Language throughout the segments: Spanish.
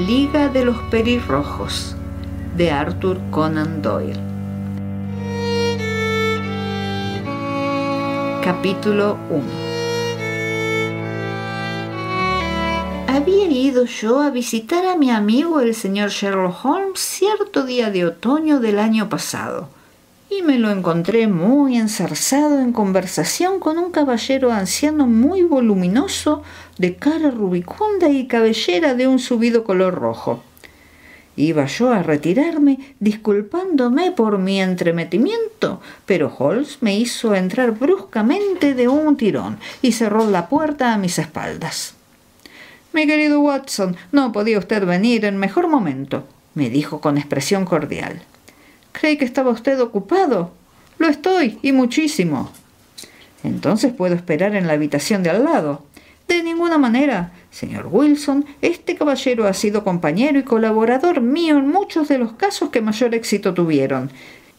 Liga de los Pelirrojos, de Arthur Conan Doyle. Capítulo 1. Había ido yo a visitar a mi amigo el señor Sherlock Holmes cierto día de otoño del año pasado, y me lo encontré muy enzarzado en conversación con un caballero anciano muy voluminoso, de cara rubicunda y cabellera de un subido color rojo. Iba yo a retirarme, disculpándome por mi entremetimiento, pero Holmes me hizo entrar bruscamente de un tirón y cerró la puerta a mis espaldas. «Mi querido Watson, no podía usted venir en mejor momento», me dijo con expresión cordial. «Creí que estaba usted ocupado». «Lo estoy, y muchísimo». «Entonces puedo esperar en la habitación de al lado». «De ninguna manera, señor Wilson. Este caballero ha sido compañero y colaborador mío en muchos de los casos que mayor éxito tuvieron,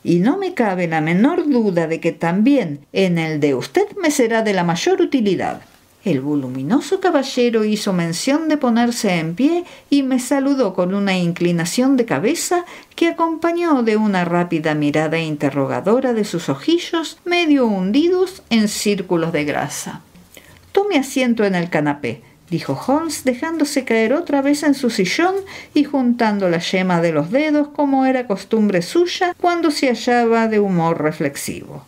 y no me cabe la menor duda de que también en el de usted me será de la mayor utilidad». El voluminoso caballero hizo mención de ponerse en pie y me saludó con una inclinación de cabeza que acompañó de una rápida mirada interrogadora de sus ojillos medio hundidos en círculos de grasa. «Tome asiento en el canapé», dijo Holmes, dejándose caer otra vez en su sillón y juntando la yema de los dedos como era costumbre suya cuando se hallaba de humor reflexivo.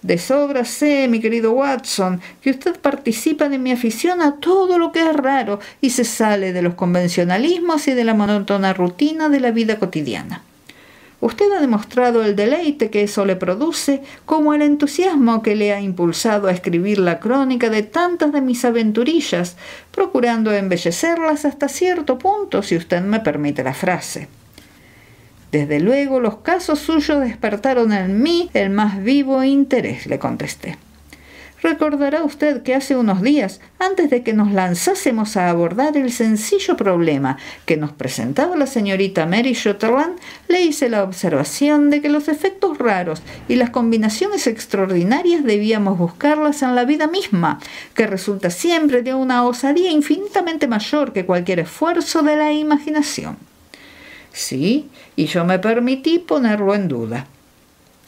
«De sobra sé, mi querido Watson, que usted participa de mi afición a todo lo que es raro y se sale de los convencionalismos y de la monótona rutina de la vida cotidiana. Usted ha demostrado el deleite que eso le produce, como el entusiasmo que le ha impulsado a escribir la crónica de tantas de mis aventurillas, procurando embellecerlas hasta cierto punto, si usted me permite la frase. Desde luego los casos suyos despertaron en mí el más vivo interés», le contesté. «Recordará usted que hace unos días, antes de que nos lanzásemos a abordar el sencillo problema que nos presentaba la señorita Mary Sutherland, le hice la observación de que los efectos raros y las combinaciones extraordinarias debíamos buscarlas en la vida misma, que resulta siempre de una osadía infinitamente mayor que cualquier esfuerzo de la imaginación». «Sí, y yo me permití ponerlo en duda».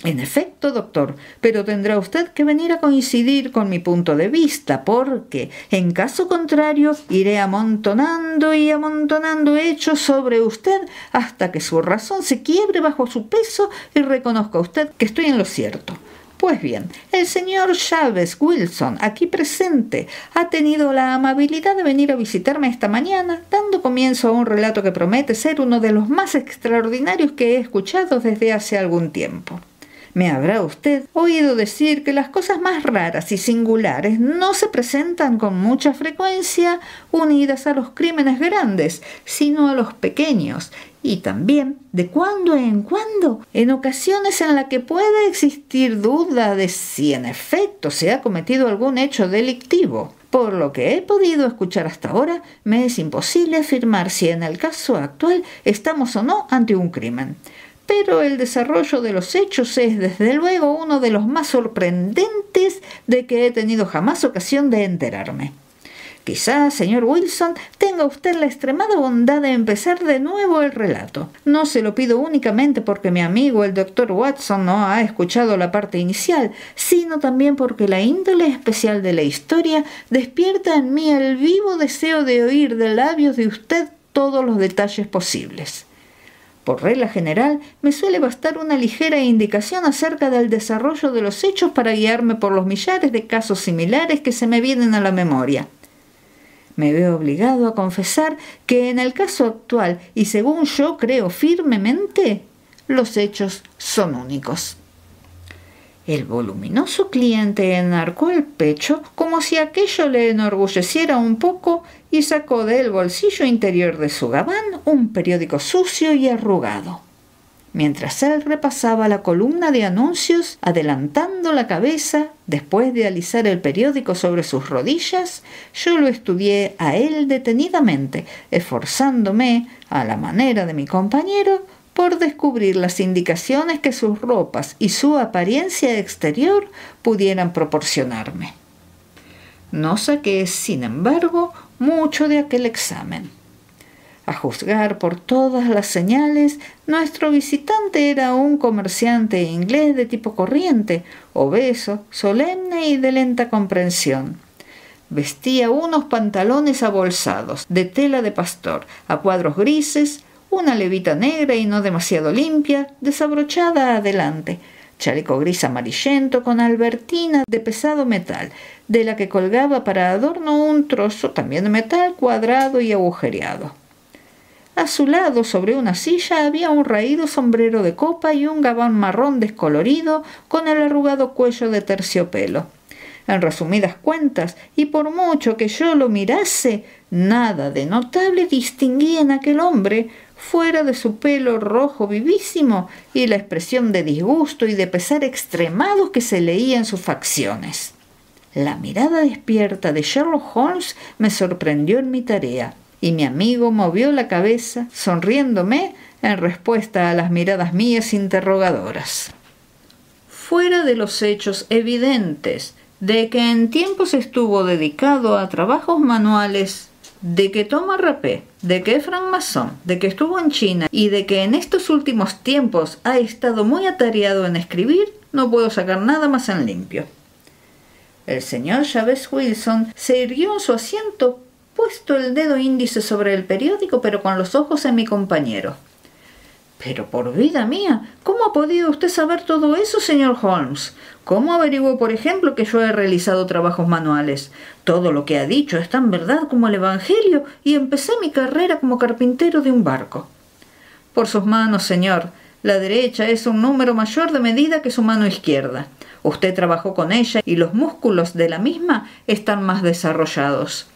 «En efecto, doctor, pero tendrá usted que venir a coincidir con mi punto de vista, porque, en caso contrario, iré amontonando y amontonando hechos sobre usted hasta que su razón se quiebre bajo su peso y reconozca usted que estoy en lo cierto. Pues bien, el señor Jabez Wilson, aquí presente, ha tenido la amabilidad de venir a visitarme esta mañana, dando comienzo a un relato que promete ser uno de los más extraordinarios que he escuchado desde hace algún tiempo. Me habrá usted oído decir que las cosas más raras y singulares no se presentan con mucha frecuencia unidas a los crímenes grandes, sino a los pequeños, y también, de cuando en cuando, en ocasiones en las que puede existir duda de si en efecto se ha cometido algún hecho delictivo. Por lo que he podido escuchar hasta ahora, me es imposible afirmar si en el caso actual estamos o no ante un crimen. Pero el desarrollo de los hechos es desde luego uno de los más sorprendentes de que he tenido jamás ocasión de enterarme. Quizá, señor Wilson, tenga usted la extremada bondad de empezar de nuevo el relato. No se lo pido únicamente porque mi amigo el doctor Watson no ha escuchado la parte inicial, sino también porque la índole especial de la historia despierta en mí el vivo deseo de oír de labios de usted todos los detalles posibles. Por regla general, me suele bastar una ligera indicación acerca del desarrollo de los hechos para guiarme por los millares de casos similares que se me vienen a la memoria. Me veo obligado a confesar que en el caso actual, y según yo creo firmemente, los hechos son únicos». El voluminoso cliente enarcó el pecho como si aquello le enorgulleciera un poco y sacó del bolsillo interior de su gabán un periódico sucio y arrugado. Mientras él repasaba la columna de anuncios, adelantando la cabeza, después de alisar el periódico sobre sus rodillas, yo lo estudié a él detenidamente, esforzándome, a la manera de mi compañero, por descubrir las indicaciones que sus ropas y su apariencia exterior pudieran proporcionarme. No saqué, sin embargo, mucho de aquel examen. A juzgar por todas las señales, nuestro visitante era un comerciante inglés de tipo corriente, obeso, solemne y de lenta comprensión. Vestía unos pantalones abolsados, de tela de pastor, a cuadros grises, una levita negra y no demasiado limpia, desabrochada adelante, chaleco gris amarillento con albertina de pesado metal, de la que colgaba para adorno un trozo también de metal cuadrado y agujereado. A su lado, sobre una silla, había un raído sombrero de copa y un gabán marrón descolorido con el arrugado cuello de terciopelo. En resumidas cuentas, y por mucho que yo lo mirase, nada de notable distinguía en aquel hombre, fuera de su pelo rojo vivísimo y la expresión de disgusto y de pesar extremados que se leía en sus facciones. La mirada despierta de Sherlock Holmes me sorprendió en mi tarea, y mi amigo movió la cabeza, sonriéndome, en respuesta a las miradas mías interrogadoras. Fuera de los hechos evidentes de que en tiempos estuvo dedicado a trabajos manuales, de que toma rapé, de que es francmasón, de que estuvo en China y de que en estos últimos tiempos ha estado muy atareado en escribir, no puedo sacar nada más en limpio. El señor Jabez Wilson se irguió en su asiento, puesto el dedo índice sobre el periódico, pero con los ojos en mi compañero. «Pero por vida mía, ¿cómo ha podido usted saber todo eso, señor Holmes? ¿Cómo averiguó, por ejemplo, que yo he realizado trabajos manuales? Todo lo que ha dicho es tan verdad como el Evangelio, y empecé mi carrera como carpintero de un barco». «Por sus manos, señor. La derecha es un número mayor de medida que su mano izquierda. Usted trabajó con ella y los músculos de la misma están más desarrollados».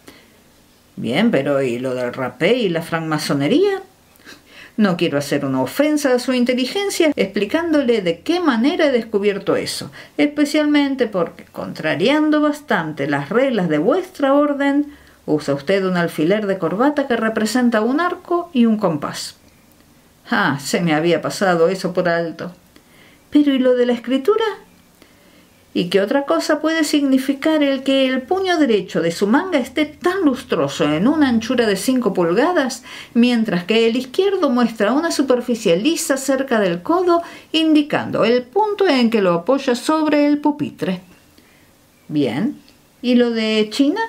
«Bien, pero ¿y lo del rapé y la francmasonería?» No quiero hacer una ofensa a su inteligencia explicándole de qué manera he descubierto eso, especialmente porque, contrariando bastante las reglas de vuestra orden, usa usted un alfiler de corbata que representa un arco y un compás. Ah, se me había pasado eso por alto. ¿Pero y lo de la escritura? ¿Y qué otra cosa puede significar el que el puño derecho de su manga esté tan lustroso en una anchura de 5 pulgadas, mientras que el izquierdo muestra una superficie lisa cerca del codo, indicando el punto en que lo apoya sobre el pupitre? Bien, ¿y lo de China?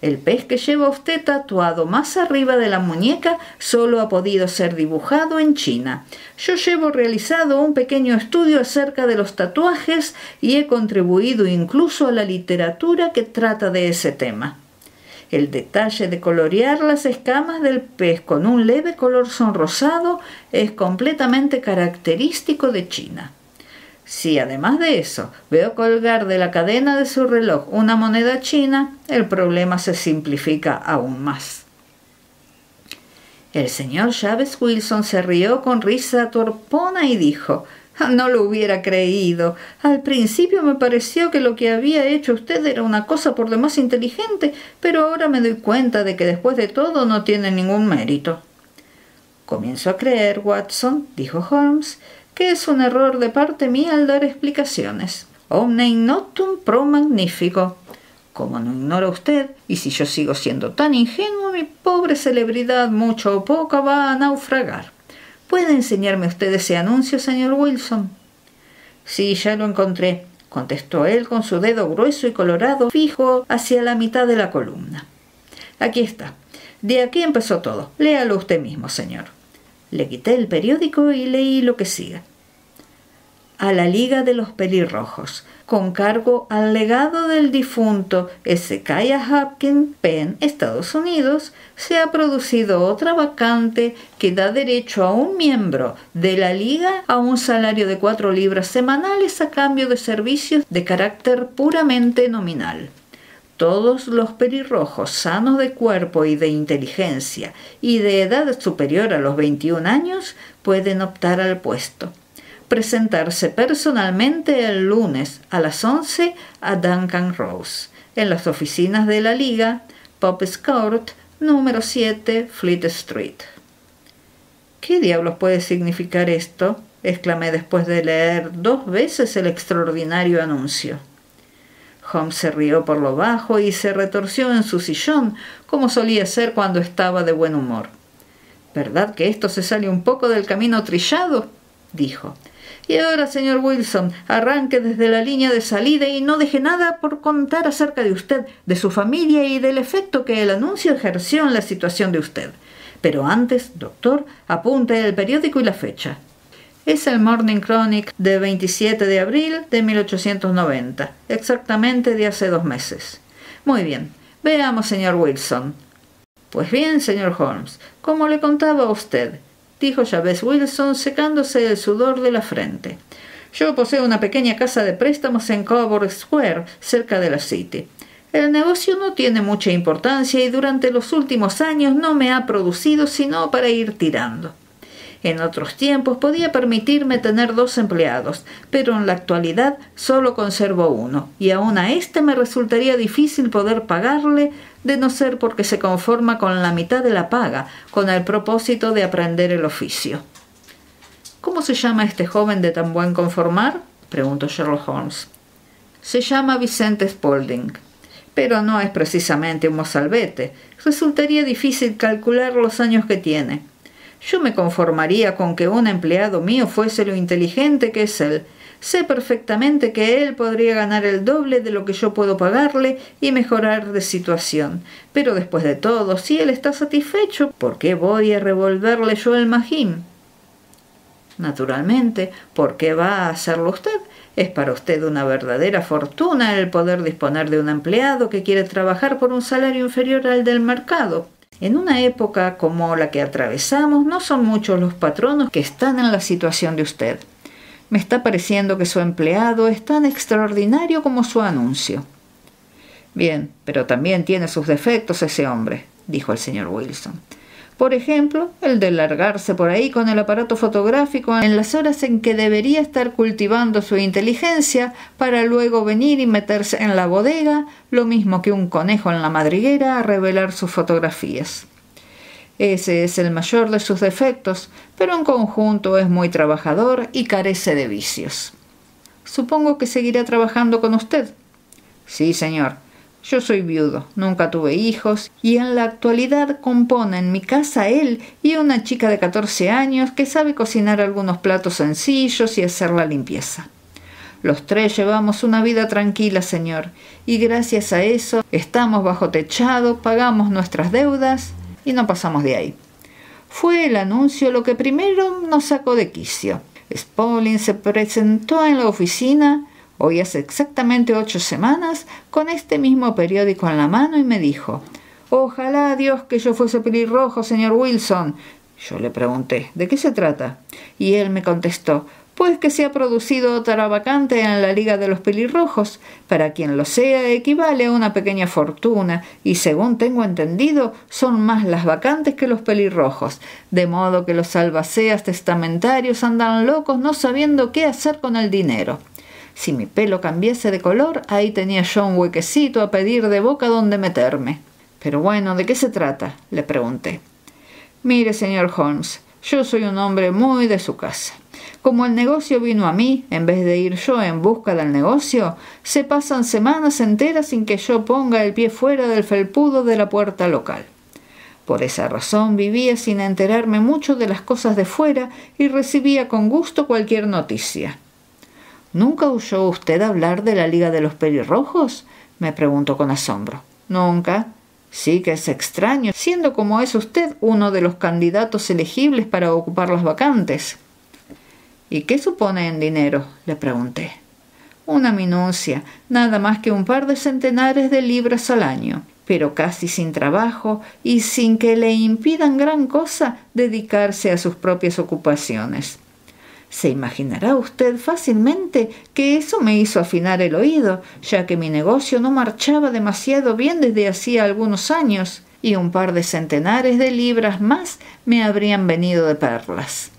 El pez que lleva usted tatuado más arriba de la muñeca solo ha podido ser dibujado en China. Yo llevo realizado un pequeño estudio acerca de los tatuajes y he contribuido incluso a la literatura que trata de ese tema. El detalle de colorear las escamas del pez con un leve color sonrosado es completamente característico de China. Si además de eso veo colgar de la cadena de su reloj una moneda china, el problema se simplifica aún más. El señor Jabez Wilson se rió con risa torpona y dijo: «No lo hubiera creído. Al principio me pareció que lo que había hecho usted era una cosa por demás inteligente, pero ahora me doy cuenta de que después de todo no tiene ningún mérito». «Comienzo a creer, Watson», dijo Holmes, «que es un error de parte mía al dar explicaciones. Omne ignotum pro magnifico. Como no ignora usted, y si yo sigo siendo tan ingenuo, mi pobre celebridad, mucho o poco, va a naufragar. ¿Puede enseñarme usted ese anuncio, señor Wilson?» «Sí, ya lo encontré», contestó él con su dedo grueso y colorado fijo hacia la mitad de la columna. «Aquí está. De aquí empezó todo. Léalo usted mismo, señor». Le quité el periódico y leí lo que sigue. «A la Liga de los Pelirrojos, con cargo al legado del difunto Hezekiah Hopkins, Penn, Estados Unidos, se ha producido otra vacante que da derecho a un miembro de la Liga a un salario de 4 libras semanales a cambio de servicios de carácter puramente nominal. Todos los pelirrojos sanos de cuerpo y de inteligencia y de edad superior a los 21 años pueden optar al puesto. Presentarse personalmente el lunes a las 11 a Duncan Rose, en las oficinas de la Liga, Pope's Court, número 7, Fleet Street». «¿Qué diablos puede significar esto?», exclamé después de leer 2 veces el extraordinario anuncio. Holmes se rió por lo bajo y se retorció en su sillón, como solía hacer cuando estaba de buen humor. ¿Verdad que esto se sale un poco del camino trillado?, dijo. Y ahora, señor Wilson, arranque desde la línea de salida y no deje nada por contar acerca de usted, de su familia y del efecto que el anuncio ejerció en la situación de usted. Pero antes, doctor, apunte el periódico y la fecha. Es el Morning Chronicle de 27 de abril de 1890, exactamente de hace 2 meses. Muy bien, veamos, señor Wilson. Pues bien, señor Holmes, como le contaba a usted, dijo Jabez Wilson secándose el sudor de la frente. Yo poseo una pequeña casa de préstamos en Coburg Square, cerca de la City. El negocio no tiene mucha importancia y durante los últimos años no me ha producido sino para ir tirando. En otros tiempos podía permitirme tener 2 empleados, pero en la actualidad solo conservo 1, y aún a este me resultaría difícil poder pagarle, de no ser porque se conforma con la mitad de la paga, con el propósito de aprender el oficio. ¿Cómo se llama este joven de tan buen conformar?, preguntó Sherlock Holmes. Se llama Vicente Spaulding, pero no es precisamente un mozalbete. Resultaría difícil calcular los años que tiene. Yo me conformaría con que un empleado mío fuese lo inteligente que es él. Sé perfectamente que él podría ganar el doble de lo que yo puedo pagarle y mejorar de situación. Pero después de todo, si él está satisfecho, ¿por qué voy a revolverle yo el magín? Naturalmente, ¿por qué va a hacerlo usted? Es para usted una verdadera fortuna el poder disponer de un empleado que quiere trabajar por un salario inferior al del mercado. En una época como la que atravesamos, no son muchos los patronos que están en la situación de usted. Me está pareciendo que su empleado es tan extraordinario como su anuncio. Bien, pero también tiene sus defectos ese hombre, dijo el señor Wilson. Por ejemplo, el de largarse por ahí con el aparato fotográfico en las horas en que debería estar cultivando su inteligencia para luego venir y meterse en la bodega, lo mismo que un conejo en la madriguera, a revelar sus fotografías. Ese es el mayor de sus defectos, pero en conjunto es muy trabajador y carece de vicios. Supongo que seguirá trabajando con usted. Sí, señor. Yo soy viudo, nunca tuve hijos, y en la actualidad compone en mi casa él y una chica de 14 años que sabe cocinar algunos platos sencillos y hacer la limpieza. Los 3 llevamos una vida tranquila, señor, y gracias a eso estamos bajo techado, pagamos nuestras deudas y no pasamos de ahí. Fue el anuncio lo que primero nos sacó de quicio. Spaulding se presentó en la oficina hoy hace exactamente 8 semanas, con este mismo periódico en la mano y me dijo: «Ojalá Dios que yo fuese pelirrojo, señor Wilson». Yo le pregunté: «¿De qué se trata?». Y él me contestó: «Pues que se ha producido otra vacante en la Liga de los Pelirrojos. Para quien lo sea, equivale a una pequeña fortuna, y según tengo entendido, son más las vacantes que los pelirrojos, de modo que los albaceas testamentarios andan locos no sabiendo qué hacer con el dinero». Si mi pelo cambiase de color, ahí tenía yo un huequecito a pedir de boca donde meterme. «Pero bueno, ¿de qué se trata?», le pregunté. «Mire, señor Holmes, yo soy un hombre muy de su casa. Como el negocio vino a mí, en vez de ir yo en busca del negocio, se pasan semanas enteras sin que yo ponga el pie fuera del felpudo de la puerta local. Por esa razón vivía sin enterarme mucho de las cosas de fuera y recibía con gusto cualquier noticia». «¿Nunca oyó usted hablar de la Liga de los Pelirrojos?», me preguntó con asombro. «Nunca». «Sí que es extraño, siendo como es usted uno de los candidatos elegibles para ocupar las vacantes». «¿Y qué supone en dinero?», le pregunté. «Una minucia, nada más que un par de centenares de libras al año, pero casi sin trabajo y sin que le impidan gran cosa dedicarse a sus propias ocupaciones. Se imaginará usted fácilmente que eso me hizo afinar el oído, ya que mi negocio no marchaba demasiado bien desde hacía algunos años, y un par de centenares de libras más me habrían venido de perlas».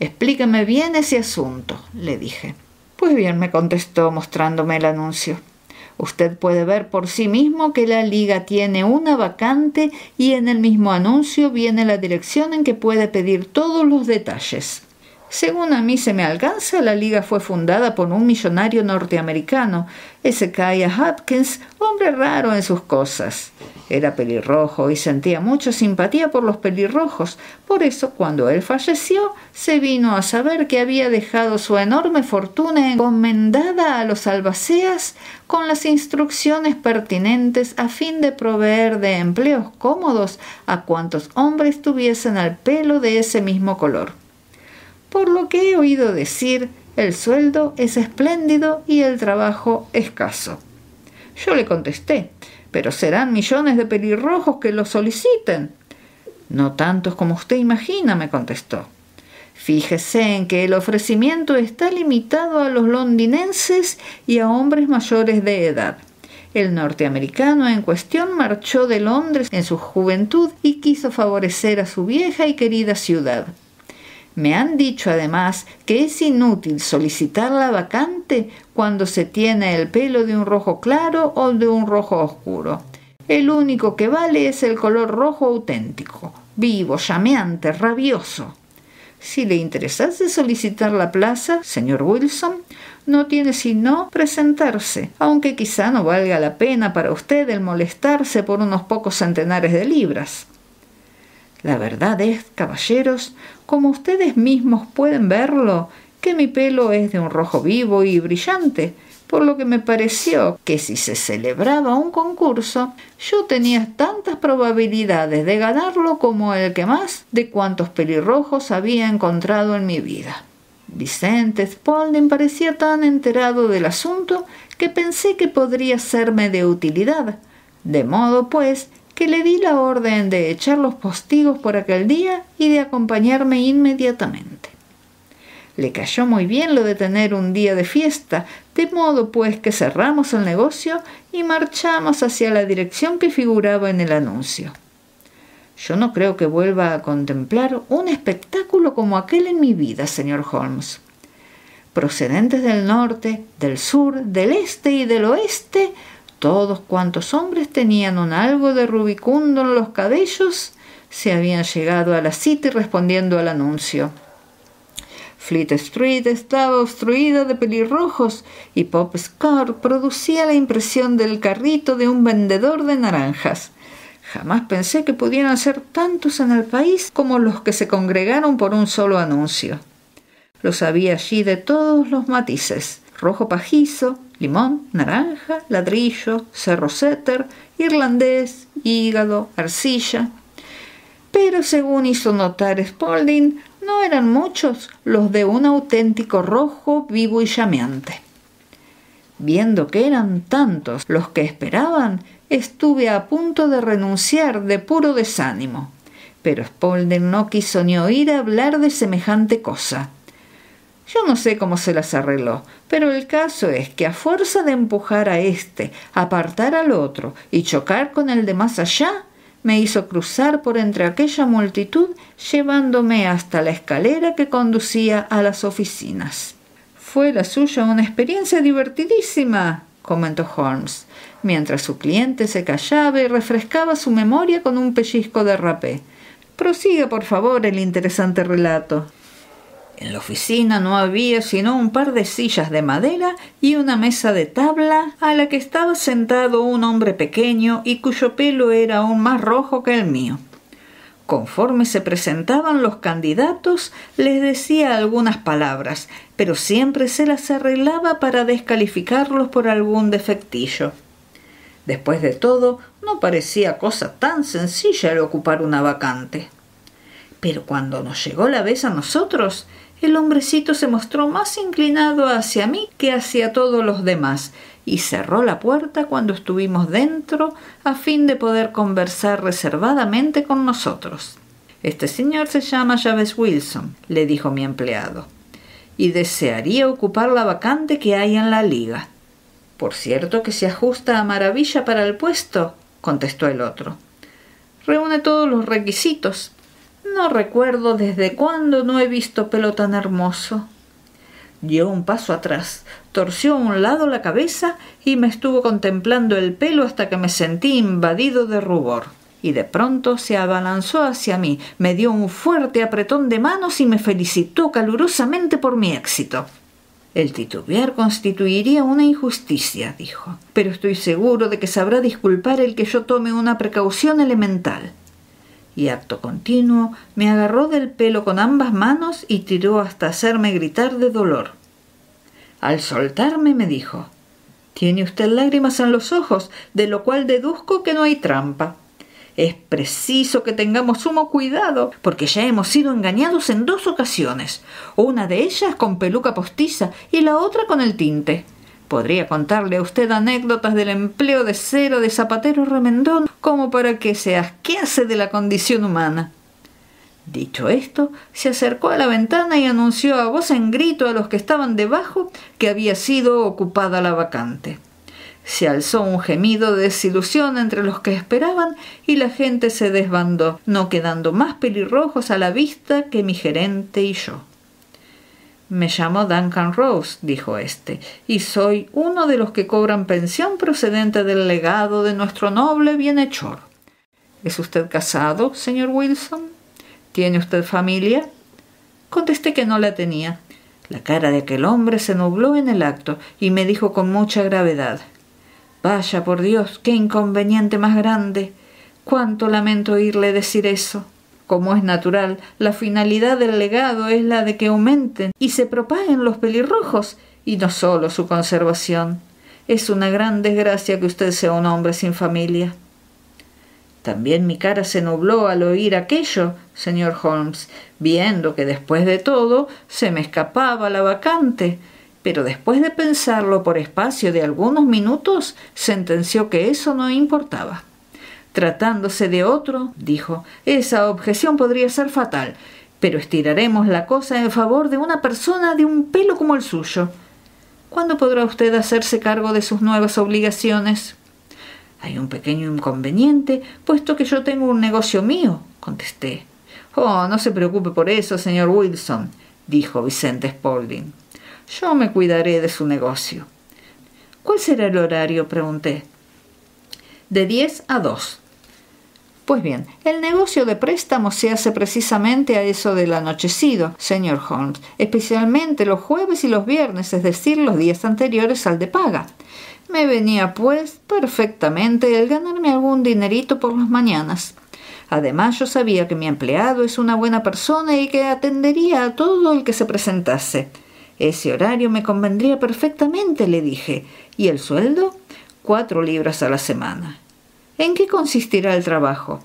«Explíqueme bien ese asunto», le dije. «Pues bien», me contestó mostrándome el anuncio. «Usted puede ver por sí mismo que la Liga tiene una vacante y en el mismo anuncio viene la dirección en que puede pedir todos los detalles». Según a mí se me alcanza, la liga fue fundada por un millonario norteamericano, Hezekiah Hopkins, hombre raro en sus cosas. Era pelirrojo y sentía mucha simpatía por los pelirrojos. Por eso, cuando él falleció, se vino a saber que había dejado su enorme fortuna encomendada a los albaceas con las instrucciones pertinentes a fin de proveer de empleos cómodos a cuantos hombres tuviesen el pelo de ese mismo color. Por lo que he oído decir, el sueldo es espléndido y el trabajo escaso. Yo le contesté, pero serán millones de pelirrojos que lo soliciten. No tantos como usted imagina, me contestó. Fíjese en que el ofrecimiento está limitado a los londinenses y a hombres mayores de edad. El norteamericano en cuestión marchó de Londres en su juventud y quiso favorecer a su vieja y querida ciudad. Me han dicho además que es inútil solicitar la vacante cuando se tiene el pelo de un rojo claro o de un rojo oscuro. El único que vale es el color rojo auténtico, vivo, llameante, rabioso. Si le interesase solicitar la plaza, señor Wilson, no tiene sino presentarse, aunque quizá no valga la pena para usted el molestarse por unos pocos centenares de libras. La verdad es, caballeros, como ustedes mismos pueden verlo, que mi pelo es de un rojo vivo y brillante, por lo que me pareció que si se celebraba un concurso, yo tenía tantas probabilidades de ganarlo como el que más de cuantos pelirrojos había encontrado en mi vida. Vicente Spaulding parecía tan enterado del asunto que pensé que podría serme de utilidad, de modo pues que le di la orden de echar los postigos por aquel día y de acompañarme inmediatamente. Le cayó muy bien lo de tener un día de fiesta, de modo pues que cerramos el negocio y marchamos hacia la dirección que figuraba en el anuncio. Yo no creo que vuelva a contemplar un espectáculo como aquel en mi vida, señor Holmes. Procedentes del norte, del sur, del este y del oeste, todos cuantos hombres tenían un algo de rubicundo en los cabellos se habían llegado a la cita y respondiendo al anuncio. Fleet Street estaba obstruida de pelirrojos y Pop Scar producía la impresión del carrito de un vendedor de naranjas. Jamás pensé que pudieran ser tantos en el país como los que se congregaron por un solo anuncio. Los había allí de todos los matices: rojo pajizo, limón, naranja, ladrillo, cerro setter, irlandés, hígado, arcilla. Pero según hizo notar Spaulding, no eran muchos los de un auténtico rojo vivo y llameante. Viendo que eran tantos los que esperaban, estuve a punto de renunciar de puro desánimo. Pero Spaulding no quiso ni oír hablar de semejante cosa. Yo no sé cómo se las arregló, pero el caso es que a fuerza de empujar a este, apartar al otro y chocar con el de más allá, me hizo cruzar por entre aquella multitud, llevándome hasta la escalera que conducía a las oficinas. «Fue la suya una experiencia divertidísima», comentó Holmes, mientras su cliente se callaba y refrescaba su memoria con un pellizco de rapé. «Prosiga, por favor, el interesante relato». En la oficina no había sino un par de sillas de madera y una mesa de tabla a la que estaba sentado un hombre pequeño y cuyo pelo era aún más rojo que el mío. Conforme se presentaban los candidatos, les decía algunas palabras, pero siempre se las arreglaba para descalificarlos por algún defectillo. Después de todo, no parecía cosa tan sencilla el ocupar una vacante. Pero cuando nos llegó la vez a nosotros, el hombrecito se mostró más inclinado hacia mí que hacia todos los demás y cerró la puerta cuando estuvimos dentro a fin de poder conversar reservadamente con nosotros. «Este señor se llama Jabez Wilson», le dijo mi empleado, «y desearía ocupar la vacante que hay en la liga». «Por cierto que se ajusta a maravilla para el puesto», contestó el otro. «Reúne todos los requisitos. No recuerdo desde cuándo no he visto pelo tan hermoso». Dio un paso atrás, torció a un lado la cabeza y me estuvo contemplando el pelo hasta que me sentí invadido de rubor. y de pronto se abalanzó hacia mí, me dio un fuerte apretón de manos y me felicitó calurosamente por mi éxito. «El titubear constituiría una injusticia», dijo, «pero estoy seguro de que sabrá disculpar el que yo tome una precaución elemental». Y acto continuo me agarró del pelo con ambas manos y tiró hasta hacerme gritar de dolor. Al soltarme me dijo: «Tiene usted lágrimas en los ojos, de lo cual deduzco que no hay trampa. Es preciso que tengamos sumo cuidado, porque ya hemos sido engañados en 2 ocasiones, una de ellas con peluca postiza y la otra con el tinte. Podría contarle a usted anécdotas del empleo de cera de zapatero remendón como para que se asquease de la condición humana». Dicho esto, se acercó a la ventana y anunció a voz en grito a los que estaban debajo que había sido ocupada la vacante. Se alzó un gemido de desilusión entre los que esperaban y la gente se desbandó, no quedando más pelirrojos a la vista que mi gerente y yo. «Me llamo Duncan Rose», dijo éste, «y soy uno de los que cobran pensión procedente del legado de nuestro noble bienhechor. ¿Es usted casado, señor Wilson? ¿Tiene usted familia?». Contesté que no la tenía. La cara de aquel hombre se nubló en el acto y me dijo con mucha gravedad: «Vaya por Dios, qué inconveniente más grande. Cuánto lamento oírle decir eso. Como es natural, la finalidad del legado es la de que aumenten y se propaguen los pelirrojos, y no solo su conservación. Es una gran desgracia que usted sea un hombre sin familia». También mi cara se nubló al oír aquello, señor Holmes, viendo que después de todo se me escapaba la vacante, pero después de pensarlo por espacio de algunos minutos, sentenció que eso no importaba. «Tratándose de otro», dijo, «esa objeción podría ser fatal, pero estiraremos la cosa en favor de una persona de un pelo como el suyo. ¿Cuándo podrá usted hacerse cargo de sus nuevas obligaciones?» «Hay un pequeño inconveniente, puesto que yo tengo un negocio mío», contesté. «Oh, no se preocupe por eso, señor Wilson», dijo Vicente Spaulding. «Yo me cuidaré de su negocio». «¿Cuál será el horario?», pregunté. «De 10 a 2. Pues bien, el negocio de préstamos se hace precisamente a eso del anochecido, señor Holmes, especialmente los jueves y los viernes, es decir, los días anteriores al de paga. Me venía, pues, perfectamente el ganarme algún dinerito por las mañanas. Además, yo sabía que mi empleado es una buena persona y que atendería a todo el que se presentase. Ese horario me convendría perfectamente, le dije. ¿Y el sueldo? 4 libras a la semana. ¿En qué consistirá el trabajo?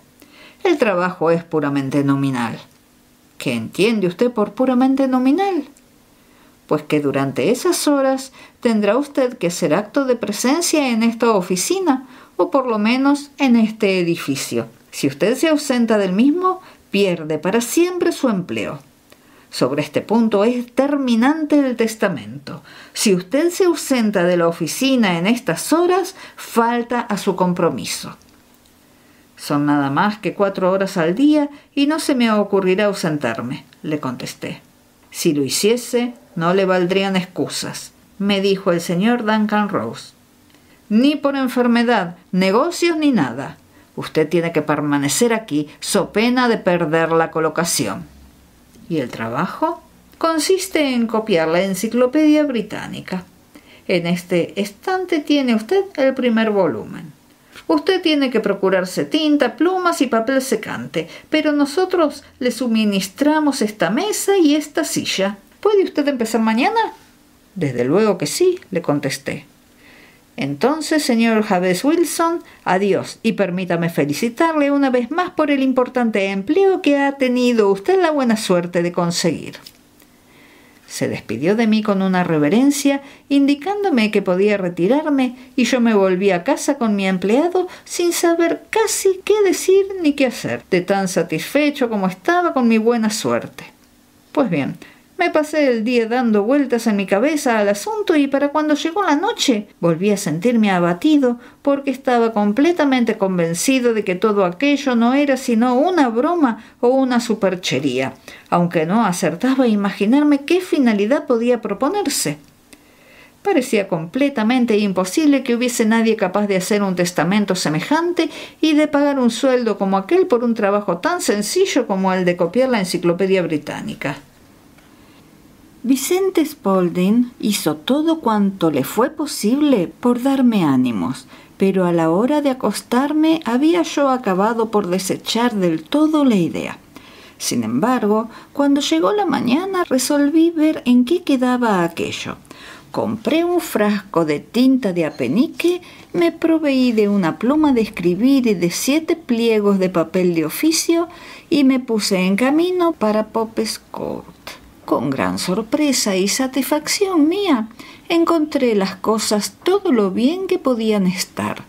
El trabajo es puramente nominal. ¿Qué entiende usted por puramente nominal? Pues que durante esas horas tendrá usted que hacer acto de presencia en esta oficina, o por lo menos en este edificio. Si usted se ausenta del mismo, pierde para siempre su empleo. Sobre este punto es terminante el testamento. Si usted se ausenta de la oficina en estas horas, falta a su compromiso. «Son nada más que 4 horas al día y no se me ocurrirá ausentarme», le contesté. «Si lo hiciese, no le valdrían excusas», me dijo el señor Duncan Rose. «Ni por enfermedad, negocios ni nada. Usted tiene que permanecer aquí, so pena de perder la colocación». «¿Y el trabajo?» «Consiste en copiar la Enciclopedia Británica. En este estante tiene usted el primer volumen. Usted tiene que procurarse tinta, plumas y papel secante, pero nosotros le suministramos esta mesa y esta silla. ¿Puede usted empezar mañana?» «Desde luego que sí», le contesté. «Entonces, señor Jabez Wilson, adiós, y permítame felicitarle una vez más por el importante empleo que ha tenido usted la buena suerte de conseguir». Se despidió de mí con una reverencia, indicándome que podía retirarme, y yo me volví a casa con mi empleado sin saber casi qué decir ni qué hacer, de tan satisfecho como estaba con mi buena suerte. Pues bien, me pasé el día dando vueltas en mi cabeza al asunto, y para cuando llegó la noche volví a sentirme abatido porque estaba completamente convencido de que todo aquello no era sino una broma o una superchería, aunque no acertaba a imaginarme qué finalidad podía proponerse. Parecía completamente imposible que hubiese nadie capaz de hacer un testamento semejante y de pagar un sueldo como aquel por un trabajo tan sencillo como el de copiar la Enciclopedia Británica. Vicente Spaulding hizo todo cuanto le fue posible por darme ánimos, pero a la hora de acostarme había yo acabado por desechar del todo la idea. Sin embargo, cuando llegó la mañana resolví ver en qué quedaba aquello. Compré un frasco de tinta de apenique, me proveí de una pluma de escribir y de 7 pliegos de papel de oficio y me puse en camino para Pope's Court. Con gran sorpresa y satisfacción mía, encontré las cosas todo lo bien que podían estar.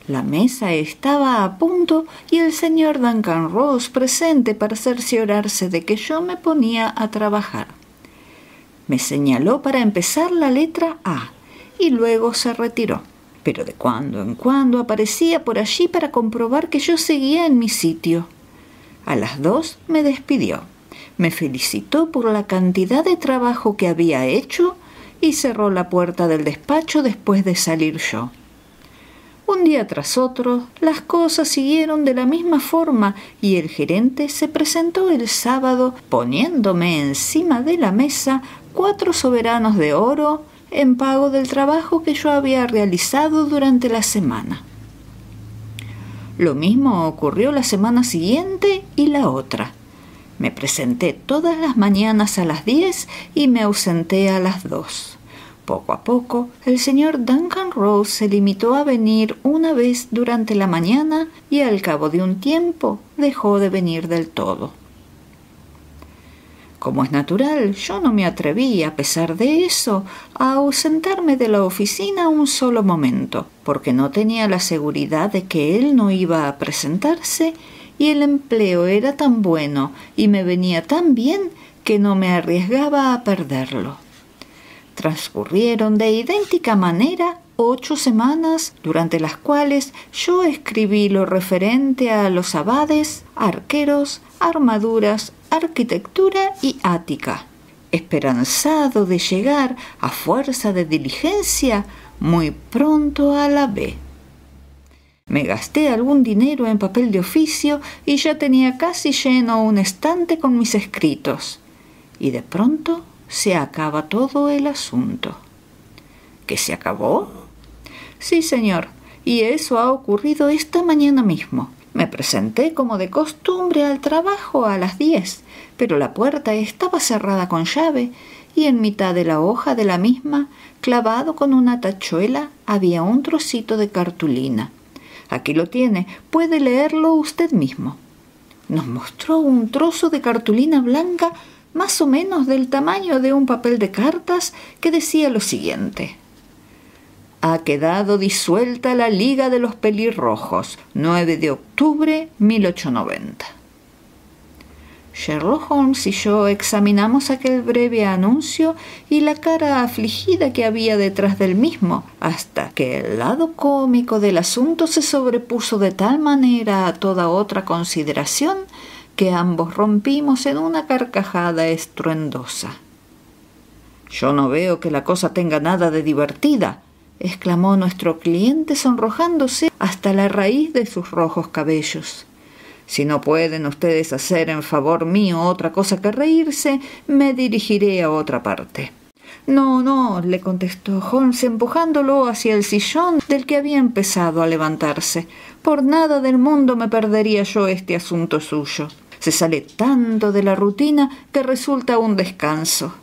La mesa estaba a punto y el señor Duncan Rose presente para cerciorarse de que yo me ponía a trabajar. Me señaló para empezar la letra A y luego se retiró, pero de cuando en cuando aparecía por allí para comprobar que yo seguía en mi sitio. A las 2 me despidió, me felicitó por la cantidad de trabajo que había hecho y cerró la puerta del despacho después de salir yo. Un día tras otro, las cosas siguieron de la misma forma y el gerente se presentó el sábado poniéndome encima de la mesa 4 soberanos de oro en pago del trabajo que yo había realizado durante la semana. Lo mismo ocurrió la semana siguiente y la otra. Me presenté todas las mañanas a las 10 y me ausenté a las 2. Poco a poco, el señor Duncan Rose se limitó a venir una vez durante la mañana y al cabo de un tiempo dejó de venir del todo. Como es natural, yo no me atreví, a pesar de eso, a ausentarme de la oficina un solo momento, porque no tenía la seguridad de que él no iba a presentarse y el empleo era tan bueno y me venía tan bien que no me arriesgaba a perderlo. Transcurrieron de idéntica manera 8 semanas, durante las cuales yo escribí lo referente a los abades, arqueros, armaduras, arquitectura y ática, esperanzado de llegar, a fuerza de diligencia, muy pronto a la B. Me gasté algún dinero en papel de oficio y ya tenía casi lleno un estante con mis escritos. Y de pronto se acaba todo el asunto. ¿Que se acabó? Sí, señor, y eso ha ocurrido esta mañana mismo. Me presenté como de costumbre al trabajo a las 10, pero la puerta estaba cerrada con llave y en mitad de la hoja de la misma, clavado con una tachuela, había un trocito de cartulina. Aquí lo tiene, puede leerlo usted mismo. Nos mostró un trozo de cartulina blanca más o menos del tamaño de un papel de cartas que decía lo siguiente: ha quedado disuelta la Liga de los Pelirrojos, 9 de octubre 1890. Sherlock Holmes y yo examinamos aquel breve anuncio y la cara afligida que había detrás del mismo, hasta que el lado cómico del asunto se sobrepuso de tal manera a toda otra consideración que ambos rompimos en una carcajada estruendosa. «Yo no veo que la cosa tenga nada de divertida», exclamó nuestro cliente sonrojándose hasta la raíz de sus rojos cabellos. «Si no pueden ustedes hacer en favor mío otra cosa que reírse, me dirigiré a otra parte». «No, no», le contestó Holmes empujándolo hacia el sillón del que había empezado a levantarse. «Por nada del mundo me perdería yo este asunto suyo. Se sale tanto de la rutina que resulta un descanso.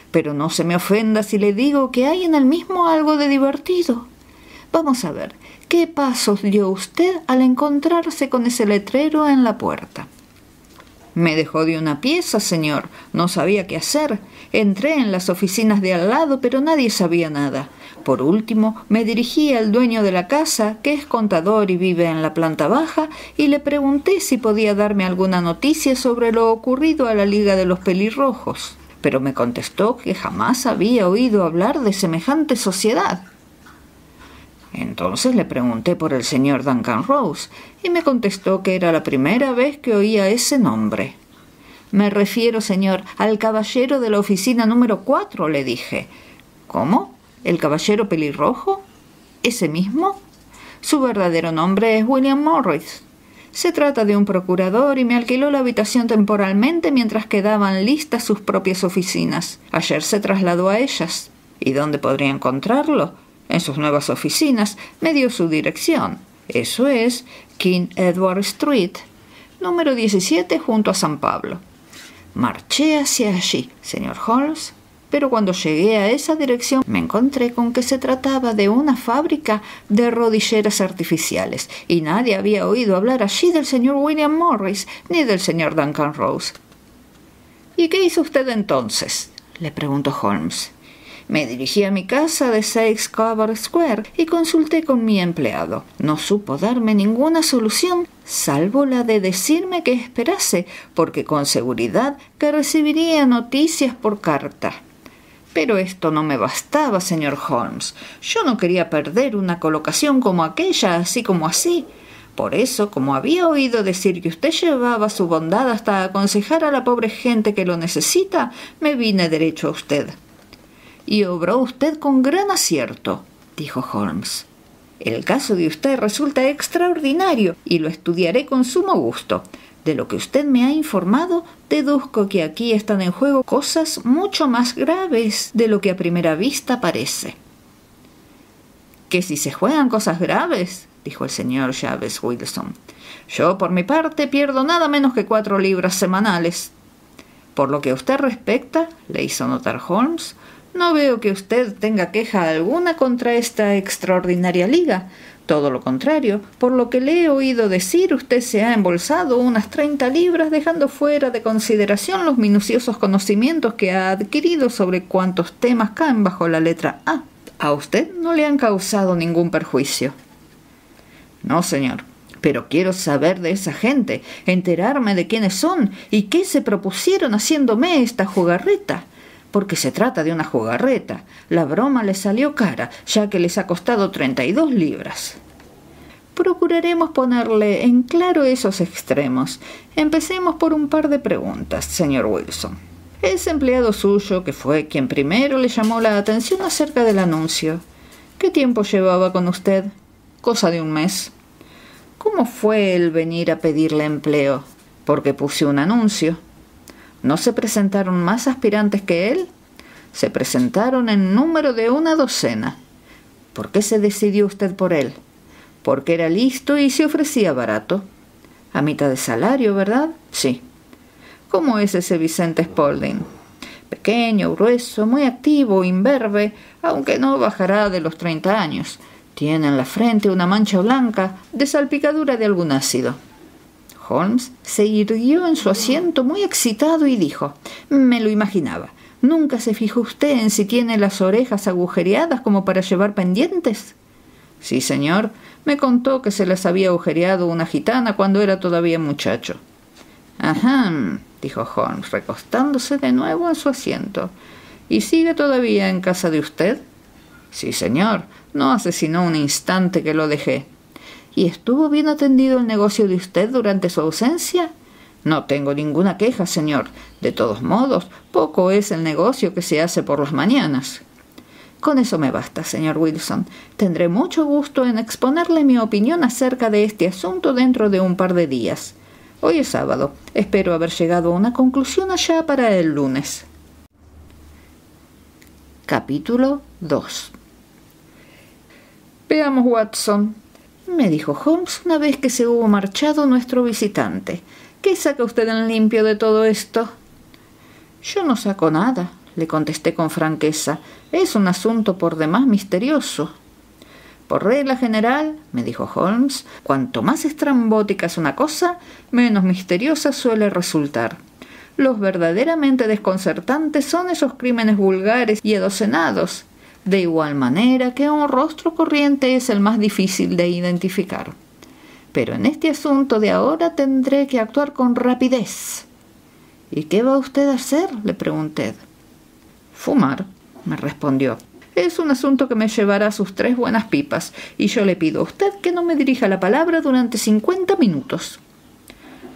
Pero no se me ofenda si le digo que hay en el mismo algo de divertido. Vamos a ver, ¿qué pasos dio usted al encontrarse con ese letrero en la puerta?» «Me dejó de una pieza, señor. No sabía qué hacer. Entré en las oficinas de al lado, pero nadie sabía nada. Por último, me dirigí al dueño de la casa, que es contador y vive en la planta baja, y le pregunté si podía darme alguna noticia sobre lo ocurrido a la Liga de los Pelirrojos. Pero me contestó que jamás había oído hablar de semejante sociedad». Entonces le pregunté por el señor Duncan Rose y me contestó que era la primera vez que oía ese nombre. «Me refiero, señor, al caballero de la oficina número 4, le dije. «¿Cómo? ¿El caballero pelirrojo? ¿Ese mismo? Su verdadero nombre es William Morris. Se trata de un procurador y me alquiló la habitación temporalmente mientras quedaban listas sus propias oficinas. Ayer se trasladó a ellas. ¿Y dónde podría encontrarlo? En sus nuevas oficinas. Me dio su dirección. Eso es King Edward Street, número 17, junto a San Pablo. Marché hacia allí, señor Holmes, pero cuando llegué a esa dirección me encontré con que se trataba de una fábrica de rodilleras artificiales y nadie había oído hablar allí del señor William Morris ni del señor Duncan Rose. ¿Y qué hizo usted entonces?, le preguntó Holmes. Me dirigí a mi casa de 6 Covent Square y consulté con mi empleado. No supo darme ninguna solución, salvo la de decirme que esperase, porque con seguridad que recibiría noticias por carta. Pero esto no me bastaba, señor Holmes. Yo no quería perder una colocación como aquella, así como así. Por eso, como había oído decir que usted llevaba su bondad hasta aconsejar a la pobre gente que lo necesita, me vine derecho a usted. Y obró usted con gran acierto, dijo Holmes. El caso de usted resulta extraordinario y lo estudiaré con sumo gusto. De lo que usted me ha informado, deduzco que aquí están en juego cosas mucho más graves de lo que a primera vista parece. ¿Que si se juegan cosas graves?, dijo el señor Jabez Wilson. Yo, por mi parte, pierdo nada menos que 4 libras semanales. Por lo que a usted respecta, le hizo notar Holmes, no veo que usted tenga queja alguna contra esta extraordinaria liga. Todo lo contrario, por lo que le he oído decir, usted se ha embolsado unas 30 libras, dejando fuera de consideración los minuciosos conocimientos que ha adquirido sobre cuántos temas caen bajo la letra A. A usted no le han causado ningún perjuicio. No, señor, pero quiero saber de esa gente, enterarme de quiénes son y qué se propusieron haciéndome esta jugarreta. Porque se trata de una jugarreta. La broma les salió cara, ya que les ha costado 32 libras. Procuraremos ponerle en claro esos extremos. Empecemos por un par de preguntas, señor Wilson. Ese empleado suyo, que fue quien primero le llamó la atención acerca del anuncio, ¿qué tiempo llevaba con usted? Cosa de un mes. ¿Cómo fue el venir a pedirle empleo? Porque puse un anuncio. ¿No se presentaron más aspirantes que él? Se presentaron en número de 1 docena. ¿Por qué se decidió usted por él? Porque era listo y se ofrecía barato. A mitad de salario, ¿verdad? Sí. ¿Cómo es ese Vicente Spaulding? Pequeño, grueso, muy activo, imberbe, aunque no bajará de los 30 años. Tiene en la frente una mancha blanca de salpicadura de algún ácido. Holmes se irguió en su asiento muy excitado y dijo: «Me lo imaginaba. ¿Nunca se fijó usted en si tiene las orejas agujereadas como para llevar pendientes?» «Sí, señor. Me contó que se las había agujereado una gitana cuando era todavía muchacho». «Ajá», dijo Holmes, recostándose de nuevo en su asiento. «¿Y sigue todavía en casa de usted?» «Sí, señor. No hace sino un instante que lo dejé». ¿Y estuvo bien atendido el negocio de usted durante su ausencia? No tengo ninguna queja, señor. De todos modos, poco es el negocio que se hace por las mañanas. Con eso me basta, señor Wilson. Tendré mucho gusto en exponerle mi opinión acerca de este asunto dentro de un par de días. Hoy es sábado. Espero haber llegado a una conclusión allá para el lunes. Capítulo 2. Veamos, Watson, me dijo Holmes una vez que se hubo marchado nuestro visitante. ¿Qué saca usted en limpio de todo esto? Yo no saco nada, le contesté con franqueza. Es un asunto por demás misterioso. Por regla general, me dijo Holmes, cuanto más estrambótica es una cosa, menos misteriosa suele resultar. Los verdaderamente desconcertantes son esos crímenes vulgares y adocenados, de igual manera que un rostro corriente es el más difícil de identificar. Pero en este asunto de ahora tendré que actuar con rapidez. ¿Y qué va usted a hacer?, le pregunté. Fumar, me respondió. Es un asunto que me llevará sus 3 buenas pipas, y yo le pido a usted que no me dirija la palabra durante 50 minutos.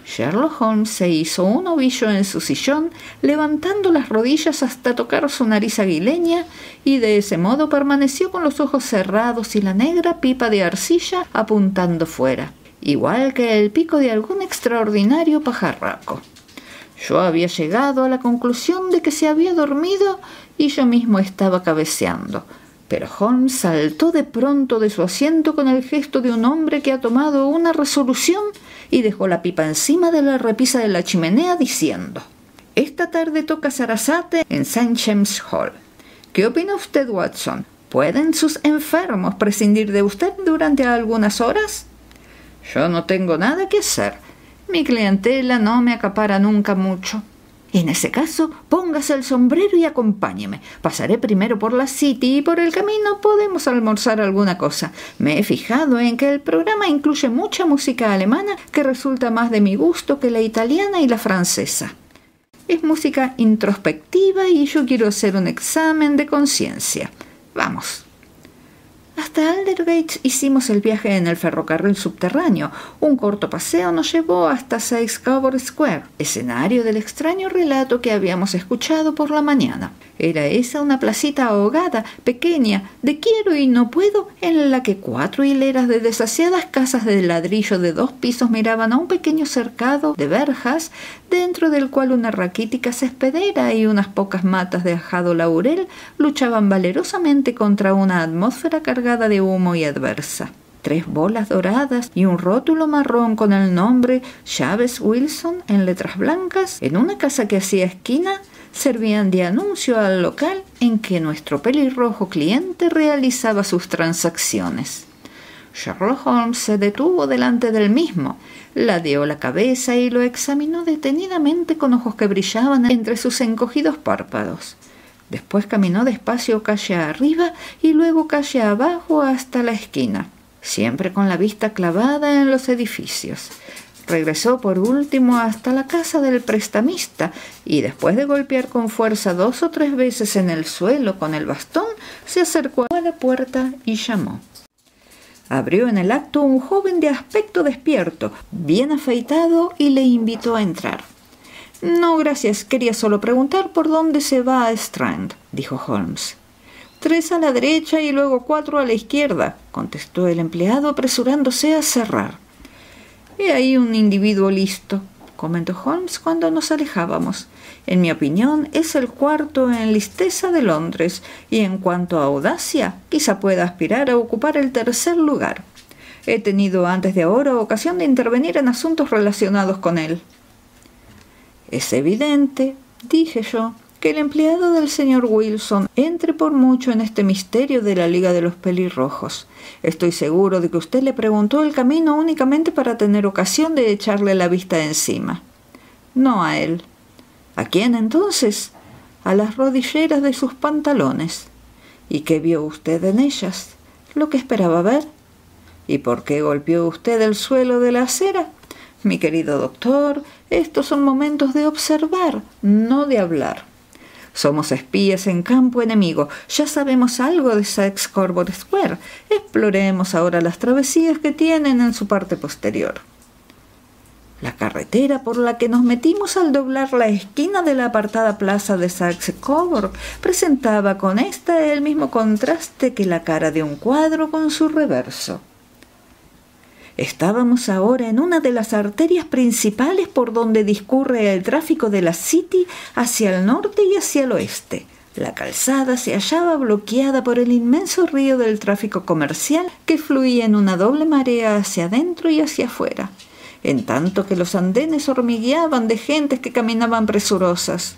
Sherlock Holmes se hizo un ovillo en su sillón, levantando las rodillas hasta tocar su nariz aguileña, y de ese modo permaneció con los ojos cerrados y la negra pipa de arcilla apuntando fuera, igual que el pico de algún extraordinario pajarraco. Yo había llegado a la conclusión de que se había dormido y yo mismo estaba cabeceando, pero Holmes saltó de pronto de su asiento con el gesto de un hombre que ha tomado una resolución y dejó la pipa encima de la repisa de la chimenea diciendo: «Esta tarde toca Sarasate en St. James' Hall. ¿Qué opina usted, Watson? ¿Pueden sus enfermos prescindir de usted durante algunas horas?» «Yo no tengo nada que hacer. Mi clientela no me acapara nunca mucho». «En ese caso, póngase el sombrero y acompáñeme. Pasaré primero por la City y por el camino podemos almorzar alguna cosa. Me he fijado en que el programa incluye mucha música alemana que resulta más de mi gusto que la italiana y la francesa. Es música introspectiva y yo quiero hacer un examen de conciencia. Vamos». Hasta Aldersgate hicimos el viaje en el ferrocarril subterráneo. Un corto paseo nos llevó hasta Saxe-Coburg Square, escenario del extraño relato que habíamos escuchado por la mañana. Era esa una placita ahogada, pequeña, de quiero y no puedo, en la que 4 hileras de desasiadas casas de ladrillo de 2 pisos miraban a un pequeño cercado de verjas, dentro del cual una raquítica cespedera y unas pocas matas de ajado laurel luchaban valerosamente contra una atmósfera cargada de humo y adversa. 3 bolas doradas y un rótulo marrón con el nombre Chaves Wilson en letras blancas en una casa que hacía esquina servían de anuncio al local en que nuestro pelirrojo cliente realizaba sus transacciones. Sherlock Holmes se detuvo delante del mismo, ladeó la cabeza y lo examinó detenidamente con ojos que brillaban entre sus encogidos párpados. Después caminó despacio calle arriba y luego calle abajo hasta la esquina, siempre con la vista clavada en los edificios. Regresó por último hasta la casa del prestamista y después de golpear con fuerza 2 o 3 veces en el suelo con el bastón, se acercó a la puerta y llamó. Abrió en el acto un joven de aspecto despierto, bien afeitado, y le invitó a entrar. «No, gracias, quería solo preguntar por dónde se va a Strand», dijo Holmes. «3 a la derecha y luego 4 a la izquierda», contestó el empleado apresurándose a cerrar. «He ahí un individuo listo», comentó Holmes cuando nos alejábamos. «En mi opinión es el 4º en listeza de Londres y en cuanto a audacia, quizá pueda aspirar a ocupar el 3er lugar. He tenido antes de ahora ocasión de intervenir en asuntos relacionados con él». «Es evidente», dije yo, «que el empleado del señor Wilson entre por mucho en este misterio de la Liga de los Pelirrojos. Estoy seguro de que usted le preguntó el camino únicamente para tener ocasión de echarle la vista encima». «No a él». «¿A quién entonces?» «A las rodilleras de sus pantalones». «¿Y qué vio usted en ellas?» «Lo que esperaba ver». «¿Y por qué golpeó usted el suelo de la acera?» «Mi querido doctor, estos son momentos de observar, no de hablar. Somos espías en campo enemigo. Ya sabemos algo de Saxe-Coburg Square. Exploremos ahora las travesías que tienen en su parte posterior». La carretera por la que nos metimos al doblar la esquina de la apartada plaza de Saxe-Coburg presentaba con esta el mismo contraste que la cara de un cuadro con su reverso. Estábamos ahora en una de las arterias principales por donde discurre el tráfico de la City hacia el norte y hacia el oeste. La calzada se hallaba bloqueada por el inmenso río del tráfico comercial que fluía en una doble marea hacia adentro y hacia afuera, en tanto que los andenes hormigueaban de gentes que caminaban presurosas.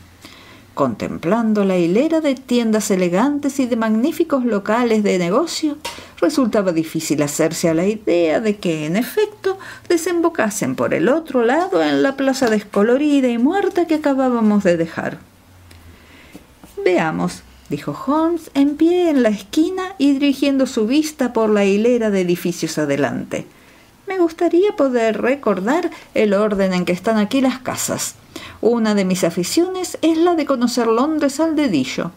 Contemplando la hilera de tiendas elegantes y de magníficos locales de negocio, resultaba difícil hacerse a la idea de que, en efecto, desembocasen por el otro lado en la plaza descolorida y muerta que acabábamos de dejar. «Veamos», dijo Holmes, en pie en la esquina y dirigiendo su vista por la hilera de edificios adelante. «Me gustaría poder recordar el orden en que están aquí las casas. Una de mis aficiones es la de conocer Londres al dedillo.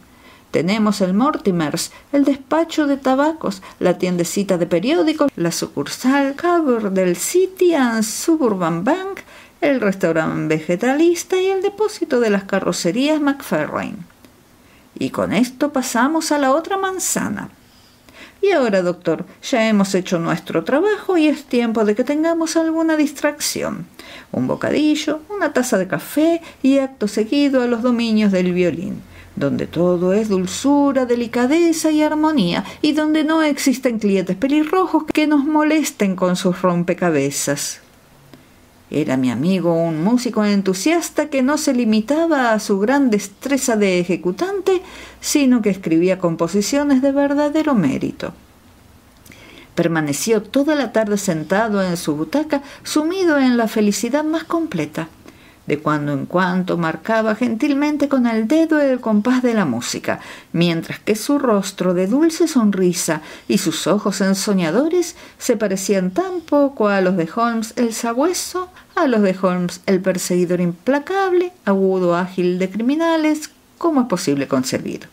Tenemos el Mortimers, el despacho de tabacos, la tiendecita de periódicos, la sucursal Coburg del City and Suburban Bank, el restaurante vegetalista y el depósito de las carrocerías McFarlane. Y con esto pasamos a la otra manzana. Y ahora, doctor, ya hemos hecho nuestro trabajo y es tiempo de que tengamos alguna distracción. Un bocadillo, una taza de café y acto seguido a los dominios del violín, donde todo es dulzura, delicadeza y armonía, y donde no existen clientes pelirrojos que nos molesten con sus rompecabezas. Era mi amigo un músico entusiasta que no se limitaba a su gran destreza de ejecutante, sino que escribía composiciones de verdadero mérito. Permaneció toda la tarde sentado en su butaca, sumido en la felicidad más completa. De cuando en cuando marcaba gentilmente con el dedo el compás de la música, mientras que su rostro de dulce sonrisa y sus ojos ensoñadores se parecían tan poco a los de Holmes el sabueso, a los de Holmes el perseguidor implacable, agudo ágil de criminales, como es posible concebir.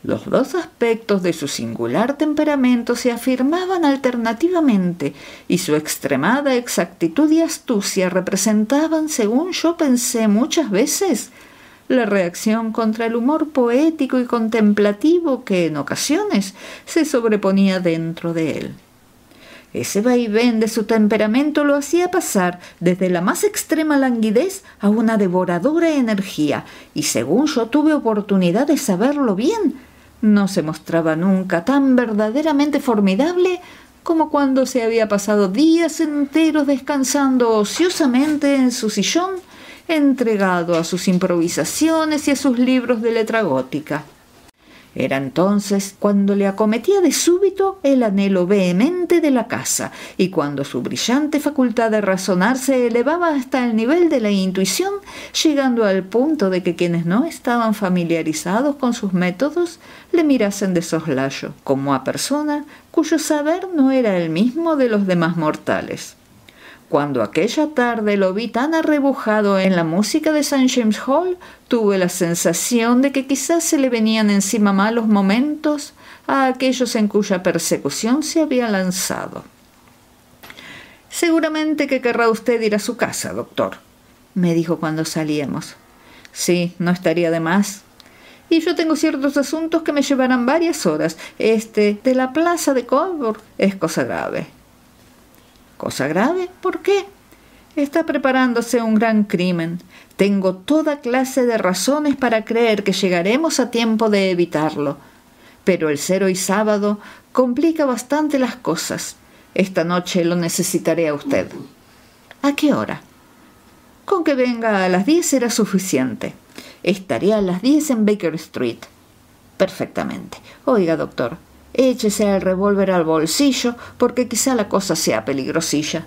Los dos aspectos de su singular temperamento se afirmaban alternativamente y su extremada exactitud y astucia representaban, según yo pensé muchas veces, la reacción contra el humor poético y contemplativo que en ocasiones se sobreponía dentro de él. Ese vaivén de su temperamento lo hacía pasar desde la más extrema languidez a una devoradora energía, y según yo tuve oportunidad de saberlo bien, no se mostraba nunca tan verdaderamente formidable como cuando se había pasado días enteros descansando ociosamente en su sillón, entregado a sus improvisaciones y a sus libros de letra gótica. Era entonces cuando le acometía de súbito el anhelo vehemente de la caza, y cuando su brillante facultad de razonar se elevaba hasta el nivel de la intuición, llegando al punto de que quienes no estaban familiarizados con sus métodos le mirasen de soslayo, como a persona cuyo saber no era el mismo de los demás mortales. Cuando aquella tarde lo vi tan arrebujado en la música de St. James Hall, tuve la sensación de que quizás se le venían encima malos momentos a aquellos en cuya persecución se había lanzado. «Seguramente que querrá usted ir a su casa, doctor», me dijo cuando salíamos. «Sí, no estaría de más. Y yo tengo ciertos asuntos que me llevarán varias horas. De la plaza de Coburg es cosa grave». «¿Cosa grave? ¿Por qué?» «Está preparándose un gran crimen. Tengo toda clase de razones para creer que llegaremos a tiempo de evitarlo. Pero el ser hoy sábado complica bastante las cosas. Esta noche lo necesitaré a usted». «¿A qué hora?» «Con que venga a las 10 será suficiente. Estaré a las 10 en Baker Street». «Perfectamente. Oiga, doctor, échese el revólver al bolsillo porque quizá la cosa sea peligrosilla».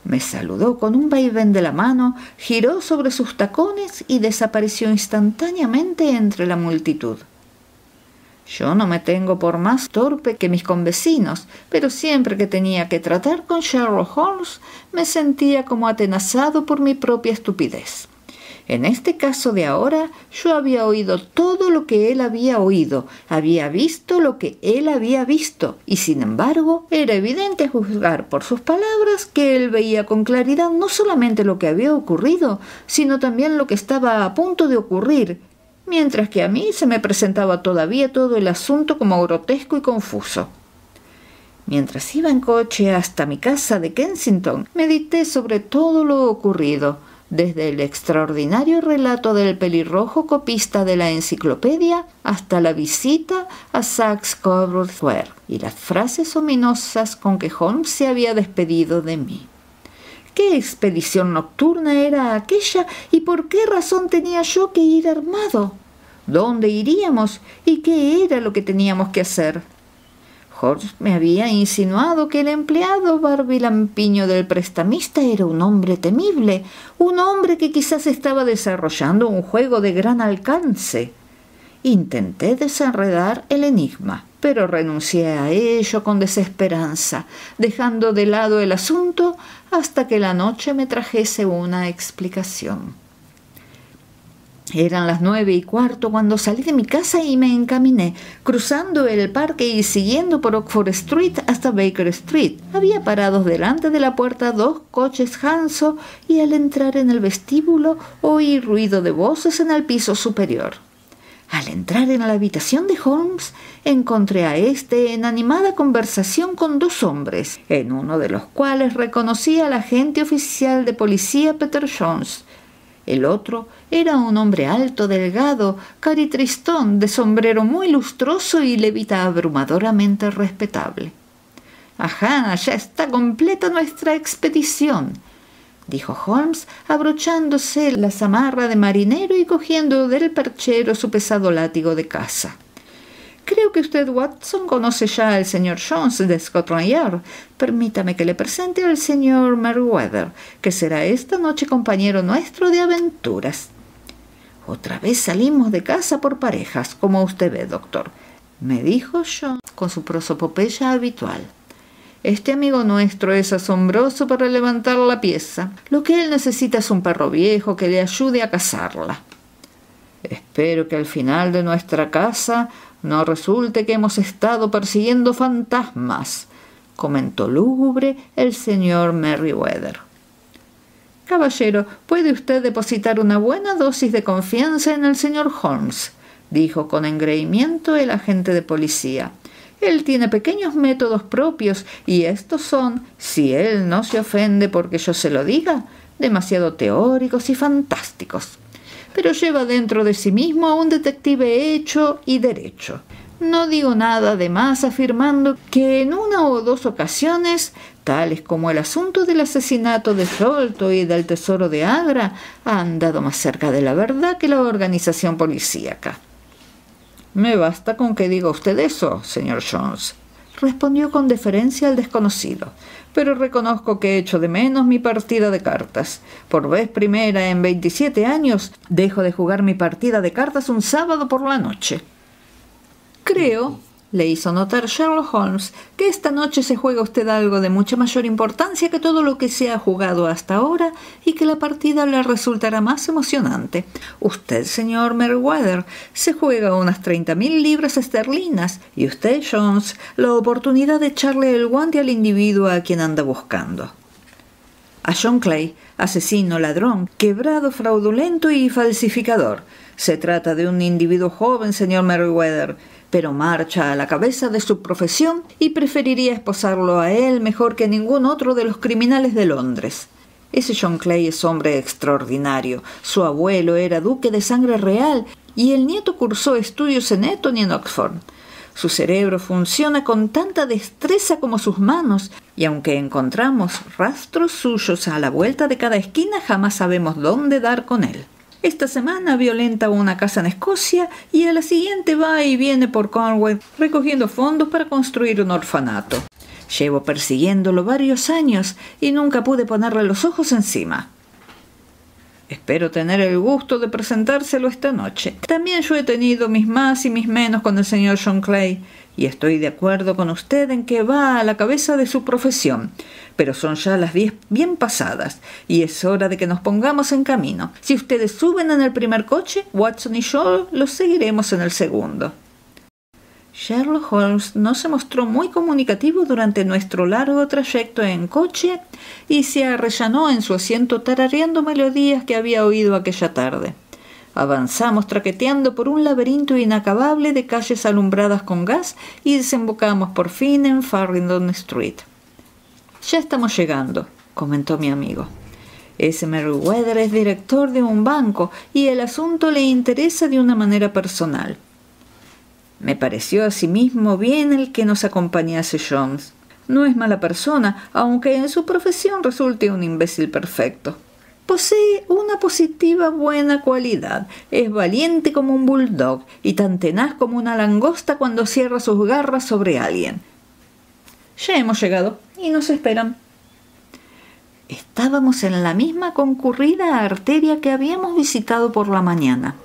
Me saludó con un vaivén de la mano, giró sobre sus tacones y desapareció instantáneamente entre la multitud. Yo no me tengo por más torpe que mis convecinos, pero siempre que tenía que tratar con Sherlock Holmes me sentía como atenazado por mi propia estupidez. En este caso de ahora, yo había oído todo lo que él había oído, había visto lo que él había visto, y sin embargo, era evidente a juzgar por sus palabras que él veía con claridad no solamente lo que había ocurrido, sino también lo que estaba a punto de ocurrir, mientras que a mí se me presentaba todavía todo el asunto como grotesco y confuso. Mientras iba en coche hasta mi casa de Kensington, medité sobre todo lo ocurrido, desde el extraordinario relato del pelirrojo copista de la enciclopedia hasta la visita a Saxe Coburg Square y las frases ominosas con que Holmes se había despedido de mí. ¿Qué expedición nocturna era aquella y por qué razón tenía yo que ir armado? ¿Dónde iríamos y qué era lo que teníamos que hacer? Holmes me había insinuado que el empleado barbilampiño del prestamista era un hombre temible, un hombre que quizás estaba desarrollando un juego de gran alcance. Intenté desenredar el enigma, pero renuncié a ello con desesperanza, dejando de lado el asunto hasta que la noche me trajese una explicación. Eran las 9:15 cuando salí de mi casa y me encaminé, cruzando el parque y siguiendo por Oxford Street hasta Baker Street. Había parados delante de la puerta 2 coches Hanso y al entrar en el vestíbulo oí ruido de voces en el piso superior. Al entrar en la habitación de Holmes, encontré a éste en animada conversación con 2 hombres, en uno de los cuales reconocí al agente oficial de policía Peter Jones. El otro era un hombre alto, delgado, caritristón, de sombrero muy lustroso y levita abrumadoramente respetable. «Ajá, ya está completa nuestra expedición», dijo Holmes, abrochándose la zamarra de marinero y cogiendo del perchero su pesado látigo de caza. «Creo que usted, Watson, conoce ya al señor Jones de Scotland Yard. Permítame que le presente al señor Merryweather, que será esta noche compañero nuestro de aventuras». «Otra vez salimos de casa por parejas, como usted ve, doctor», me dijo Jones con su prosopopeya habitual. «Este amigo nuestro es asombroso para levantar la pieza. Lo que él necesita es un perro viejo que le ayude a cazarla». «Espero que al final de nuestra caza no resulte que hemos estado persiguiendo fantasmas», comentó lúgubre el señor Merryweather. «Caballero, puede usted depositar una buena dosis de confianza en el señor Holmes», dijo con engreimiento el agente de policía. «Él tiene pequeños métodos propios y estos son, si él no se ofende porque yo se lo diga, demasiado teóricos y fantásticos. Pero lleva dentro de sí mismo a un detective hecho y derecho. No digo nada de más afirmando que en 1 o 2 ocasiones, tales como el asunto del asesinato de Sholto y del tesoro de Agra, ha andado más cerca de la verdad que la organización policíaca». «Me basta con que diga usted eso, señor Jones», respondió con deferencia el desconocido, «pero reconozco que echo de menos mi partida de cartas. Por vez primera en 27 años dejo de jugar mi partida de cartas un sábado por la noche». «Creo», le hizo notar Sherlock Holmes, «que esta noche se juega usted algo de mucha mayor importancia que todo lo que se ha jugado hasta ahora y que la partida le resultará más emocionante. Usted, señor Merryweather, se juega unas 30.000 libras esterlinas y usted, Jones, la oportunidad de echarle el guante al individuo a quien anda buscando. A John Clay, asesino, ladrón, quebrado, fraudulento y falsificador. Se trata de un individuo joven, señor Merryweather, pero marcha a la cabeza de su profesión y preferiría esposarlo a él mejor que ningún otro de los criminales de Londres. Ese John Clay es hombre extraordinario. Su abuelo era duque de sangre real y el nieto cursó estudios en Eton y en Oxford. Su cerebro funciona con tanta destreza como sus manos, y aunque encontramos rastros suyos a la vuelta de cada esquina, jamás sabemos dónde dar con él. Esta semana violenta una casa en Escocia y a la siguiente va y viene por Cornwall recogiendo fondos para construir un orfanato. Llevo persiguiéndolo varios años y nunca pude ponerle los ojos encima. Espero tener el gusto de presentárselo esta noche. También yo he tenido mis más y mis menos con el señor John Clay, y estoy de acuerdo con usted en que va a la cabeza de su profesión. Pero son ya las 10 bien pasadas, y es hora de que nos pongamos en camino. Si ustedes suben en el primer coche, Watson y yo los seguiremos en el segundo». Sherlock Holmes no se mostró muy comunicativo durante nuestro largo trayecto en coche y se arrellanó en su asiento tarareando melodías que había oído aquella tarde. Avanzamos traqueteando por un laberinto inacabable de calles alumbradas con gas y desembocamos por fin en Farringdon Street. «Ya estamos llegando», comentó mi amigo. «Ese Merryweather es director de un banco y el asunto le interesa de una manera personal». Me pareció asimismo bien el que nos acompañase Jones. No es mala persona, aunque en su profesión resulte un imbécil perfecto. Posee una positiva buena cualidad. Es valiente como un bulldog y tan tenaz como una langosta cuando cierra sus garras sobre alguien. Ya hemos llegado y nos esperan. Estábamos en la misma concurrida arteria que habíamos visitado por la mañana.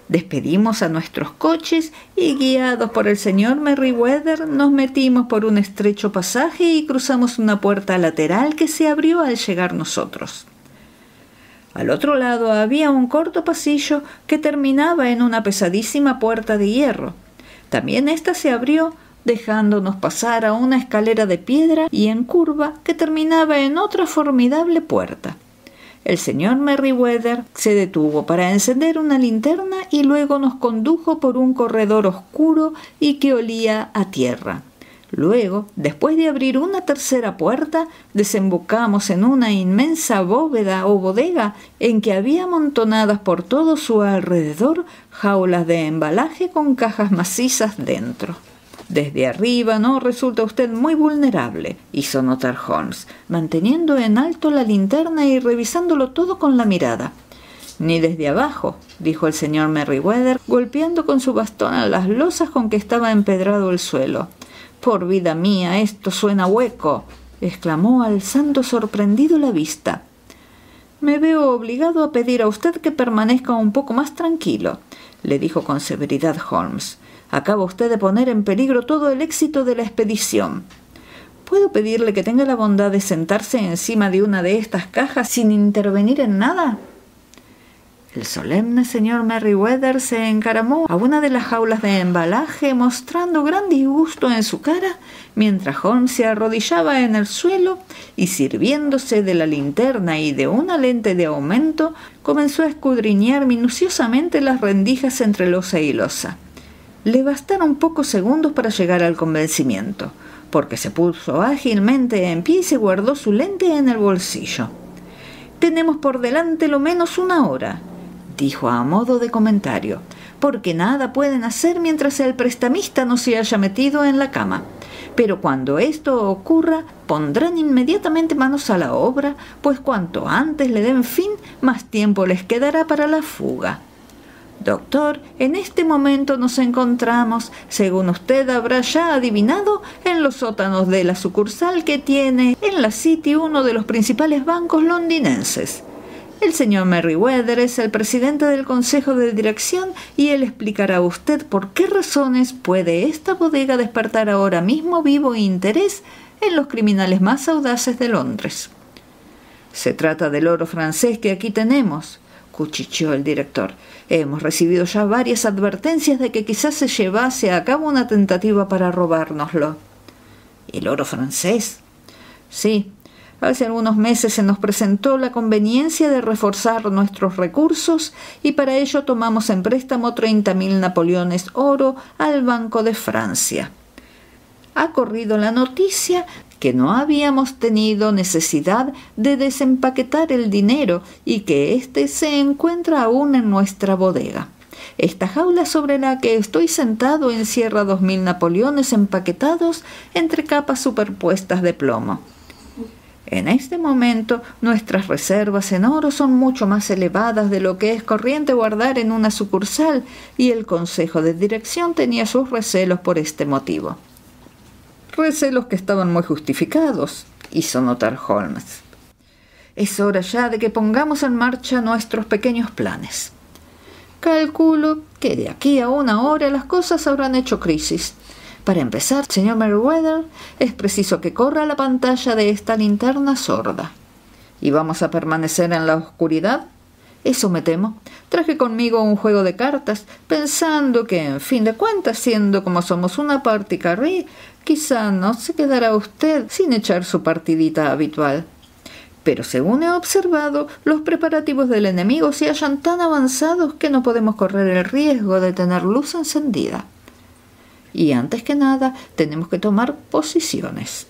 Despedimos a nuestros coches y, guiados por el señor Merryweather, nos metimos por un estrecho pasaje y cruzamos una puerta lateral que se abrió al llegar nosotros. Al otro lado había un corto pasillo que terminaba en una pesadísima puerta de hierro. También ésta se abrió, dejándonos pasar a una escalera de piedra y en curva que terminaba en otra formidable puerta. El señor Merriweather se detuvo para encender una linterna y luego nos condujo por un corredor oscuro y que olía a tierra. Luego, después de abrir una tercera puerta, desembocamos en una inmensa bóveda o bodega en que había amontonadas por todo su alrededor jaulas de embalaje con cajas macizas dentro. «Desde arriba no resulta usted muy vulnerable», hizo notar Holmes, manteniendo en alto la linterna y revisándolo todo con la mirada. «Ni desde abajo», dijo el señor Merriweather, golpeando con su bastón a las losas con que estaba empedrado el suelo. «Por vida mía, esto suena hueco», exclamó alzando sorprendido la vista. «Me veo obligado a pedir a usted que permanezca un poco más tranquilo», le dijo con severidad Holmes. «Acaba usted de poner en peligro todo el éxito de la expedición. ¿Puedo pedirle que tenga la bondad de sentarse encima de una de estas cajas sin intervenir en nada?» El solemne señor Merriweather se encaramó a una de las jaulas de embalaje mostrando gran disgusto en su cara, mientras Holmes se arrodillaba en el suelo y, sirviéndose de la linterna y de una lente de aumento, comenzó a escudriñar minuciosamente las rendijas entre losa y losa. Le bastaron pocos segundos para llegar al convencimiento, porque se puso ágilmente en pie y se guardó su lente en el bolsillo. «Tenemos por delante lo menos una hora», dijo a modo de comentario, «porque nada pueden hacer mientras el prestamista no se haya metido en la cama. Pero cuando esto ocurra, pondrán inmediatamente manos a la obra, pues cuanto antes le den fin, más tiempo les quedará para la fuga. Doctor, en este momento nos encontramos, según usted habrá ya adivinado, en los sótanos de la sucursal que tiene en la City uno de los principales bancos londinenses. El señor Merriweather es el presidente del consejo de dirección y él explicará a usted por qué razones puede esta bodega despertar ahora mismo vivo interés en los criminales más audaces de Londres». «Se trata del oro francés que aquí tenemos», cuchicheó el director. «Hemos recibido ya varias advertencias de que quizás se llevase a cabo una tentativa para robárnoslo». «¿El oro francés?» «Sí. Hace algunos meses se nos presentó la conveniencia de reforzar nuestros recursos y para ello tomamos en préstamo 30.000 napoleones oro al Banco de Francia. Ha corrido la noticia que no habíamos tenido necesidad de desempaquetar el dinero y que éste se encuentra aún en nuestra bodega. Esta jaula sobre la que estoy sentado encierra 2.000 napoleones empaquetados entre capas superpuestas de plomo. En este momento nuestras reservas en oro son mucho más elevadas de lo que es corriente guardar en una sucursal y el consejo de dirección tenía sus recelos por este motivo». «Recelos que estaban muy justificados», hizo notar Holmes. «Es hora ya de que pongamos en marcha nuestros pequeños planes. Calculo que de aquí a una hora las cosas habrán hecho crisis. Para empezar, señor Merriweather, es preciso que corra la pantalla de esta linterna sorda». «¿Y vamos a permanecer en la oscuridad?» «Eso me temo. Traje conmigo un juego de cartas, pensando que, en fin de cuentas, siendo como somos una party carré, quizá no se quedará usted sin echar su partidita habitual. Pero según he observado, los preparativos del enemigo se hallan tan avanzados que no podemos correr el riesgo de tener luz encendida. Y antes que nada, tenemos que tomar posiciones.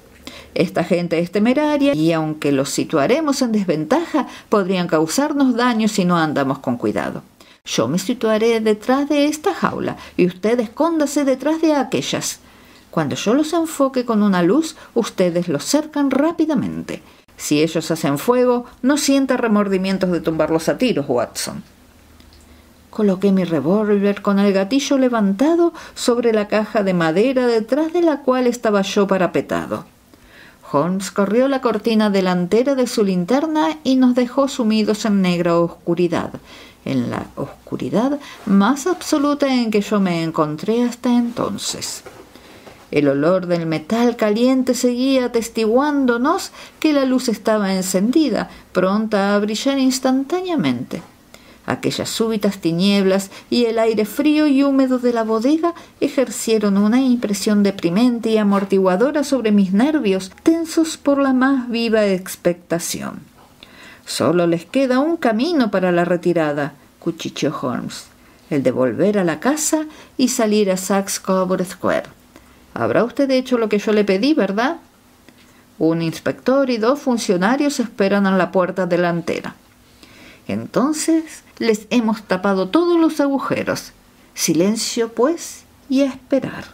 Esta gente es temeraria y aunque los situaremos en desventaja, podrían causarnos daño si no andamos con cuidado. Yo me situaré detrás de esta jaula y usted escóndase detrás de aquellas. Cuando yo los enfoque con una luz, ustedes los cercan rápidamente. Si ellos hacen fuego, no sienta remordimientos de tumbarlos a tiros, Watson». Coloqué mi revólver con el gatillo levantado sobre la caja de madera detrás de la cual estaba yo parapetado. Holmes corrió la cortina delantera de su linterna y nos dejó sumidos en negra oscuridad, en la oscuridad más absoluta en que yo me encontré hasta entonces. El olor del metal caliente seguía atestiguándonos que la luz estaba encendida, pronta a brillar instantáneamente. Aquellas súbitas tinieblas y el aire frío y húmedo de la bodega ejercieron una impresión deprimente y amortiguadora sobre mis nervios, tensos por la más viva expectación. «Solo les queda un camino para la retirada», cuchicheó Holmes, «el de volver a la casa y salir a Saxe Coburg Square. Habrá usted hecho lo que yo le pedí, ¿verdad? Un inspector y 2 funcionarios esperan en la puerta delantera. Entonces les hemos tapado todos los agujeros. Silencio, pues, y a esperar».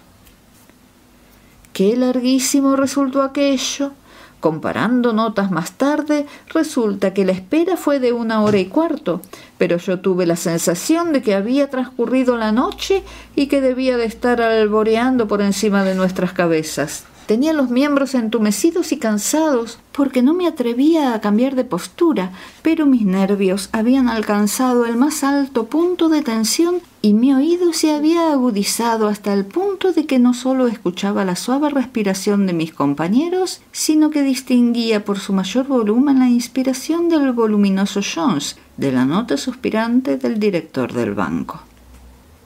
Qué larguísimo resultó aquello. Comparando notas más tarde, resulta que la espera fue de 1 hora y cuarto, pero yo tuve la sensación de que había transcurrido la noche y que debía de estar alboreando por encima de nuestras cabezas. Tenía los miembros entumecidos y cansados porque no me atrevía a cambiar de postura, pero mis nervios habían alcanzado el más alto punto de tensión y mi oído se había agudizado hasta el punto de que no solo escuchaba la suave respiración de mis compañeros, sino que distinguía por su mayor volumen la inspiración del voluminoso Jones, de la nota suspirante del director del banco.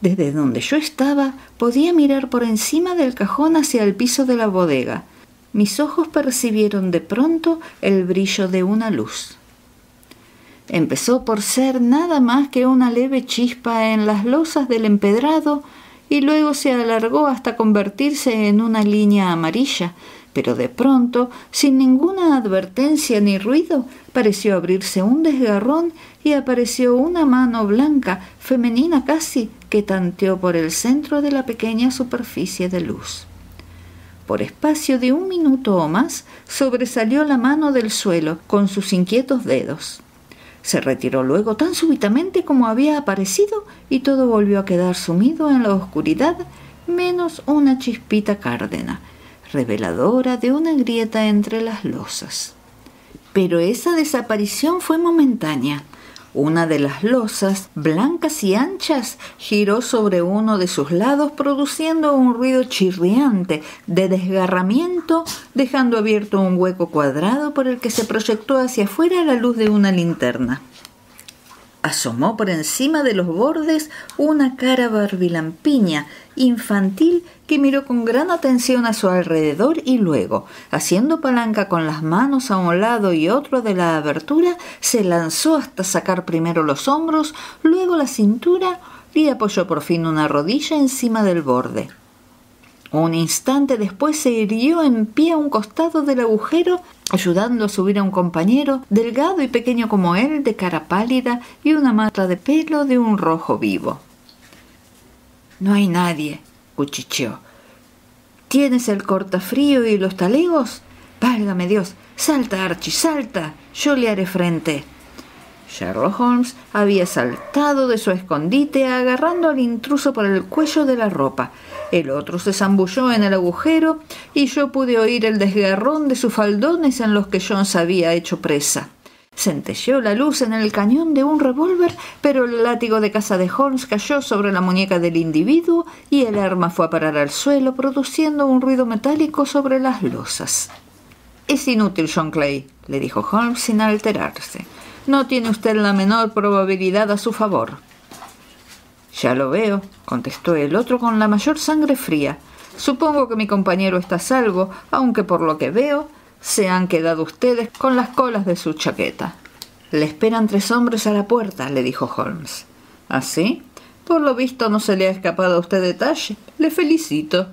Desde donde yo estaba, podía mirar por encima del cajón hacia el piso de la bodega. Mis ojos percibieron de pronto el brillo de una luz. Empezó por ser nada más que una leve chispa en las losas del empedrado y luego se alargó hasta convertirse en una línea amarilla, pero de pronto, sin ninguna advertencia ni ruido, pareció abrirse un desgarrón y apareció una mano blanca, femenina casi, que tanteó por el centro de la pequeña superficie de luz. Por espacio de 1 minuto o más, sobresalió la mano del suelo con sus inquietos dedos. Se retiró luego tan súbitamente como había aparecido y todo volvió a quedar sumido en la oscuridad, menos una chispita cárdena, reveladora de una grieta entre las losas. Pero esa desaparición fue momentánea. Una de las losas, blancas y anchas, giró sobre uno de sus lados produciendo un ruido chirriante de desgarramiento, dejando abierto un hueco cuadrado por el que se proyectó hacia afuera la luz de una linterna. Asomó por encima de los bordes una cara barbilampiña, infantil, que miró con gran atención a su alrededor y luego, haciendo palanca con las manos a un lado y otro de la abertura, se lanzó hasta sacar primero los hombros, luego la cintura y apoyó por fin una rodilla encima del borde. Un instante después se irguió en pie a un costado del agujero, ayudando a subir a un compañero, delgado y pequeño como él, de cara pálida y una mata de pelo de un rojo vivo. «No hay nadie», cuchicheó. «¿Tienes el cortafrío y los talegos? Válgame Dios, salta, Archie, salta, yo le haré frente». Sherlock Holmes había saltado de su escondite agarrando al intruso por el cuello de la ropa. El otro se zambulló en el agujero y yo pude oír el desgarrón de sus faldones en los que Jones había hecho presa. Centelleó la luz en el cañón de un revólver, pero el látigo de caza de Holmes cayó sobre la muñeca del individuo y el arma fue a parar al suelo, produciendo un ruido metálico sobre las losas. «Es inútil, John Clay», le dijo Holmes sin alterarse. «No tiene usted la menor probabilidad a su favor». «Ya lo veo», contestó el otro con la mayor sangre fría. «Supongo que mi compañero está a salvo, aunque por lo que veo se han quedado ustedes con las colas de su chaqueta». «Le esperan 3 hombres a la puerta», le dijo Holmes. «¿Así? Por lo visto no se le ha escapado a usted detalle. Le felicito».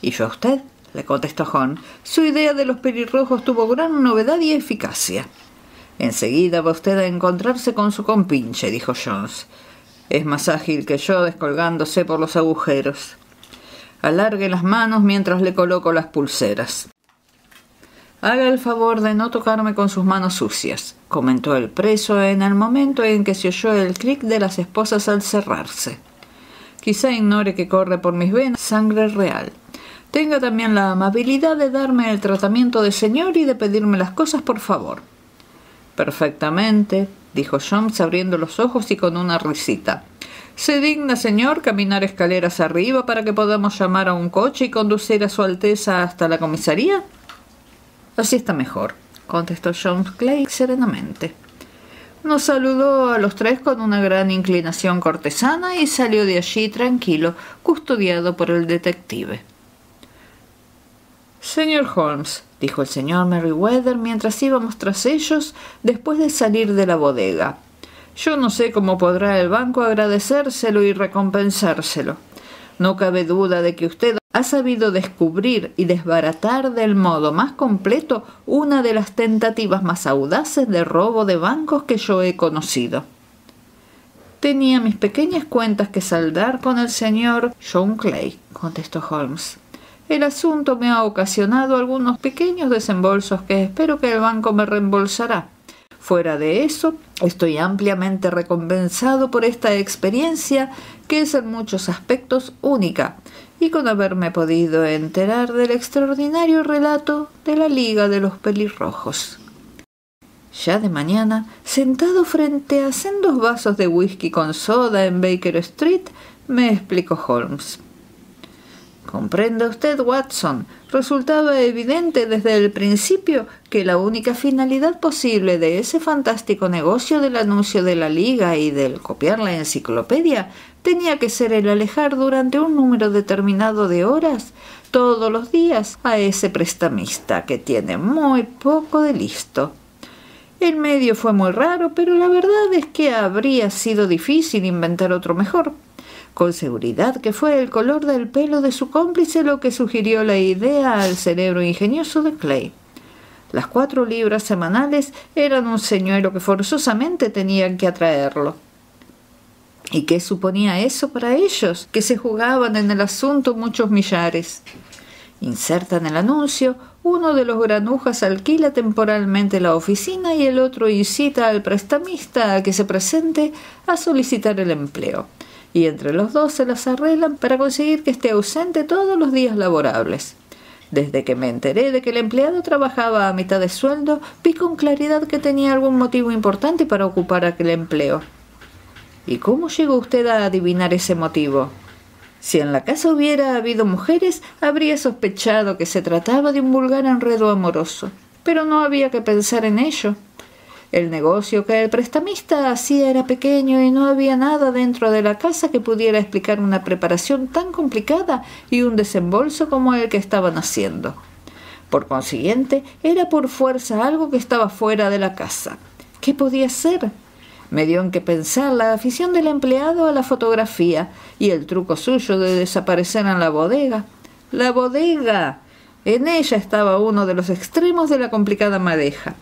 «¿Y yo a usted?», le contestó Holmes. «Su idea de los pelirrojos tuvo gran novedad y eficacia». «Enseguida va usted a encontrarse con su compinche», dijo Jones. «Es más ágil que yo descolgándose por los agujeros. Alargue las manos mientras le coloco las pulseras». «Haga el favor de no tocarme con sus manos sucias», comentó el preso en el momento en que se oyó el clic de las esposas al cerrarse. «Quizá ignore que corre por mis venas sangre real. Tenga también la amabilidad de darme el tratamiento de señor y de pedirme las cosas por favor». «Perfectamente», dijo Jones abriendo los ojos y con una risita. ¿Se digna, señor, caminar escaleras arriba para que podamos llamar a un coche y conducir a Su Alteza hasta la comisaría? Así está mejor, contestó John Clay serenamente. Nos saludó a los tres con una gran inclinación cortesana y salió de allí tranquilo, custodiado por el detective. Señor Holmes, dijo el señor Merriweather mientras íbamos tras ellos después de salir de la bodega, yo no sé cómo podrá el banco agradecérselo y recompensárselo. No cabe duda de que usted ha sabido descubrir y desbaratar del modo más completo una de las tentativas más audaces de robo de bancos que yo he conocido. Tenía mis pequeñas cuentas que saldar con el señor John Clay, contestó Holmes. El asunto me ha ocasionado algunos pequeños desembolsos que espero que el banco me reembolsará. Fuera de eso, estoy ampliamente recompensado por esta experiencia que es en muchos aspectos única, y con haberme podido enterar del extraordinario relato de la Liga de los Pelirrojos. Ya de mañana, sentado frente a sendos vasos de whisky con soda en Baker Street, me explicó Holmes. Comprenda usted, Watson, resultaba evidente desde el principio que la única finalidad posible de ese fantástico negocio del anuncio de la Liga y del copiar la enciclopedia tenía que ser el alejar durante un número determinado de horas todos los días a ese prestamista que tiene muy poco de listo. El medio fue muy raro, pero la verdad es que habría sido difícil inventar otro mejor. Con seguridad que fue el color del pelo de su cómplice lo que sugirió la idea al cerebro ingenioso de Clay. Las 4 libras semanales eran un señuelo que forzosamente tenían que atraerlo. ¿Y qué suponía eso para ellos, que se jugaban en el asunto muchos millares? Insertan el anuncio, uno de los granujas alquila temporalmente la oficina y el otro incita al prestamista a que se presente a solicitar el empleo. Y entre los dos se las arreglan para conseguir que esté ausente todos los días laborables. Desde que me enteré de que el empleado trabajaba a mitad de sueldo, vi con claridad que tenía algún motivo importante para ocupar aquel empleo. ¿Y cómo llegó usted a adivinar ese motivo? Si en la casa hubiera habido mujeres, habría sospechado que se trataba de un vulgar enredo amoroso, pero no había que pensar en ello. El negocio que el prestamista hacía era pequeño y no había nada dentro de la casa que pudiera explicar una preparación tan complicada y un desembolso como el que estaban haciendo. Por consiguiente, era por fuerza algo que estaba fuera de la casa. ¿Qué podía ser? Me dio en qué pensar la afición del empleado a la fotografía y el truco suyo de desaparecer en la bodega. ¡La bodega! En ella estaba uno de los extremos de la complicada madeja.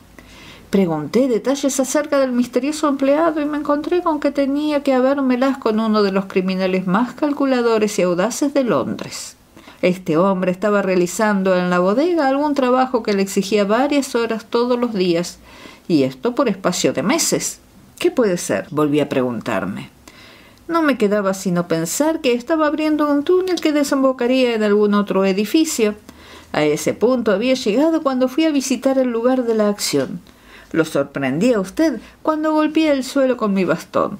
Pregunté detalles acerca del misterioso empleado y me encontré con que tenía que habérmelas con uno de los criminales más calculadores y audaces de Londres. Este hombre estaba realizando en la bodega algún trabajo que le exigía varias horas todos los días, y esto por espacio de meses. ¿Qué puede ser?, volví a preguntarme. No me quedaba sino pensar que estaba abriendo un túnel que desembocaría en algún otro edificio. A ese punto había llegado cuando fui a visitar el lugar de la acción. Lo sorprendí a usted cuando golpeé el suelo con mi bastón.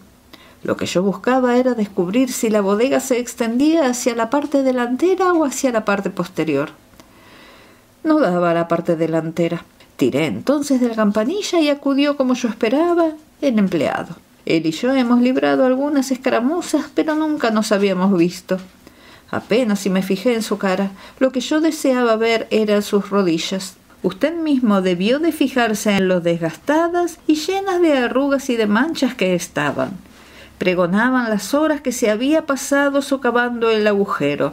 Lo que yo buscaba era descubrir si la bodega se extendía hacia la parte delantera o hacia la parte posterior. No daba a la parte delantera. Tiré entonces de la campanilla y acudió, como yo esperaba, el empleado. Él y yo hemos librado algunas escaramuzas, pero nunca nos habíamos visto. Apenas si me fijé en su cara. Lo que yo deseaba ver eran sus rodillas. Usted mismo debió de fijarse en lo desgastadas y llenas de arrugas y de manchas que estaban. Pregonaban las horas que se había pasado socavando el agujero.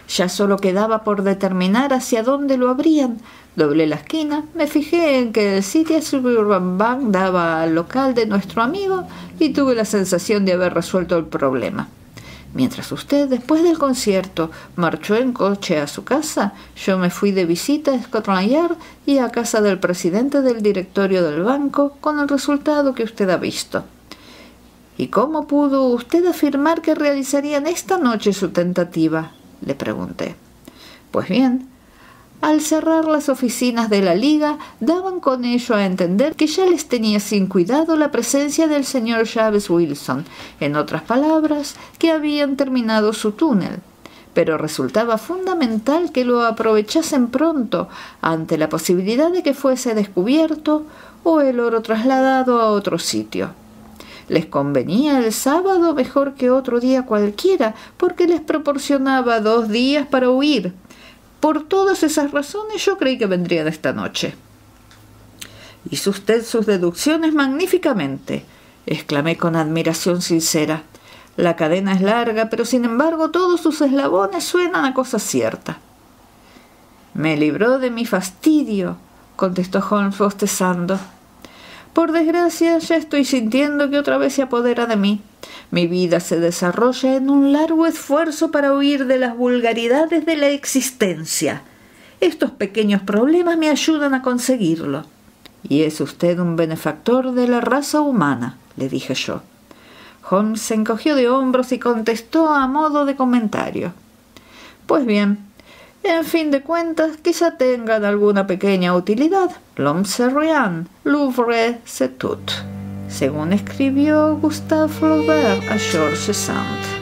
Ya solo quedaba por determinar hacia dónde lo abrían. Doblé la esquina, me fijé en que el City Suburban Bank daba al local de nuestro amigo y tuve la sensación de haber resuelto el problema. Mientras usted, después del concierto, marchó en coche a su casa, yo me fui de visita a Scotland Yard y a casa del presidente del directorio del banco, con el resultado que usted ha visto. ¿Y cómo pudo usted afirmar que realizarían esta noche su tentativa?, le pregunté. Pues bien, Al cerrar las oficinas de la Liga, daban con ello a entender que ya les tenía sin cuidado la presencia del señor James Wilson, en otras palabras, que habían terminado su túnel. Pero resultaba fundamental que lo aprovechasen pronto, ante la posibilidad de que fuese descubierto o el oro trasladado a otro sitio. Les convenía el sábado mejor que otro día cualquiera, porque les proporcionaba 2 días para huir. Por todas esas razones yo creí que vendría de esta noche. «Hizo usted sus deducciones magníficamente», exclamé con admiración sincera. «La cadena es larga, pero sin embargo todos sus eslabones suenan a cosa cierta». «Me libró de mi fastidio», contestó Holmes bostezando. «Por desgracia, ya estoy sintiendo que otra vez se apodera de mí. Mi vida se desarrolla en un largo esfuerzo para huir de las vulgaridades de la existencia. Estos pequeños problemas me ayudan a conseguirlo». «Y es usted un benefactor de la raza humana», le dije yo. Holmes se encogió de hombros y contestó a modo de comentario: «Pues bien, en fin de cuentas, quizá tengan alguna pequeña utilidad. L'homme c'est rien, l'ouvre c'est tout», según escribió Gustave Flaubert a George Sand.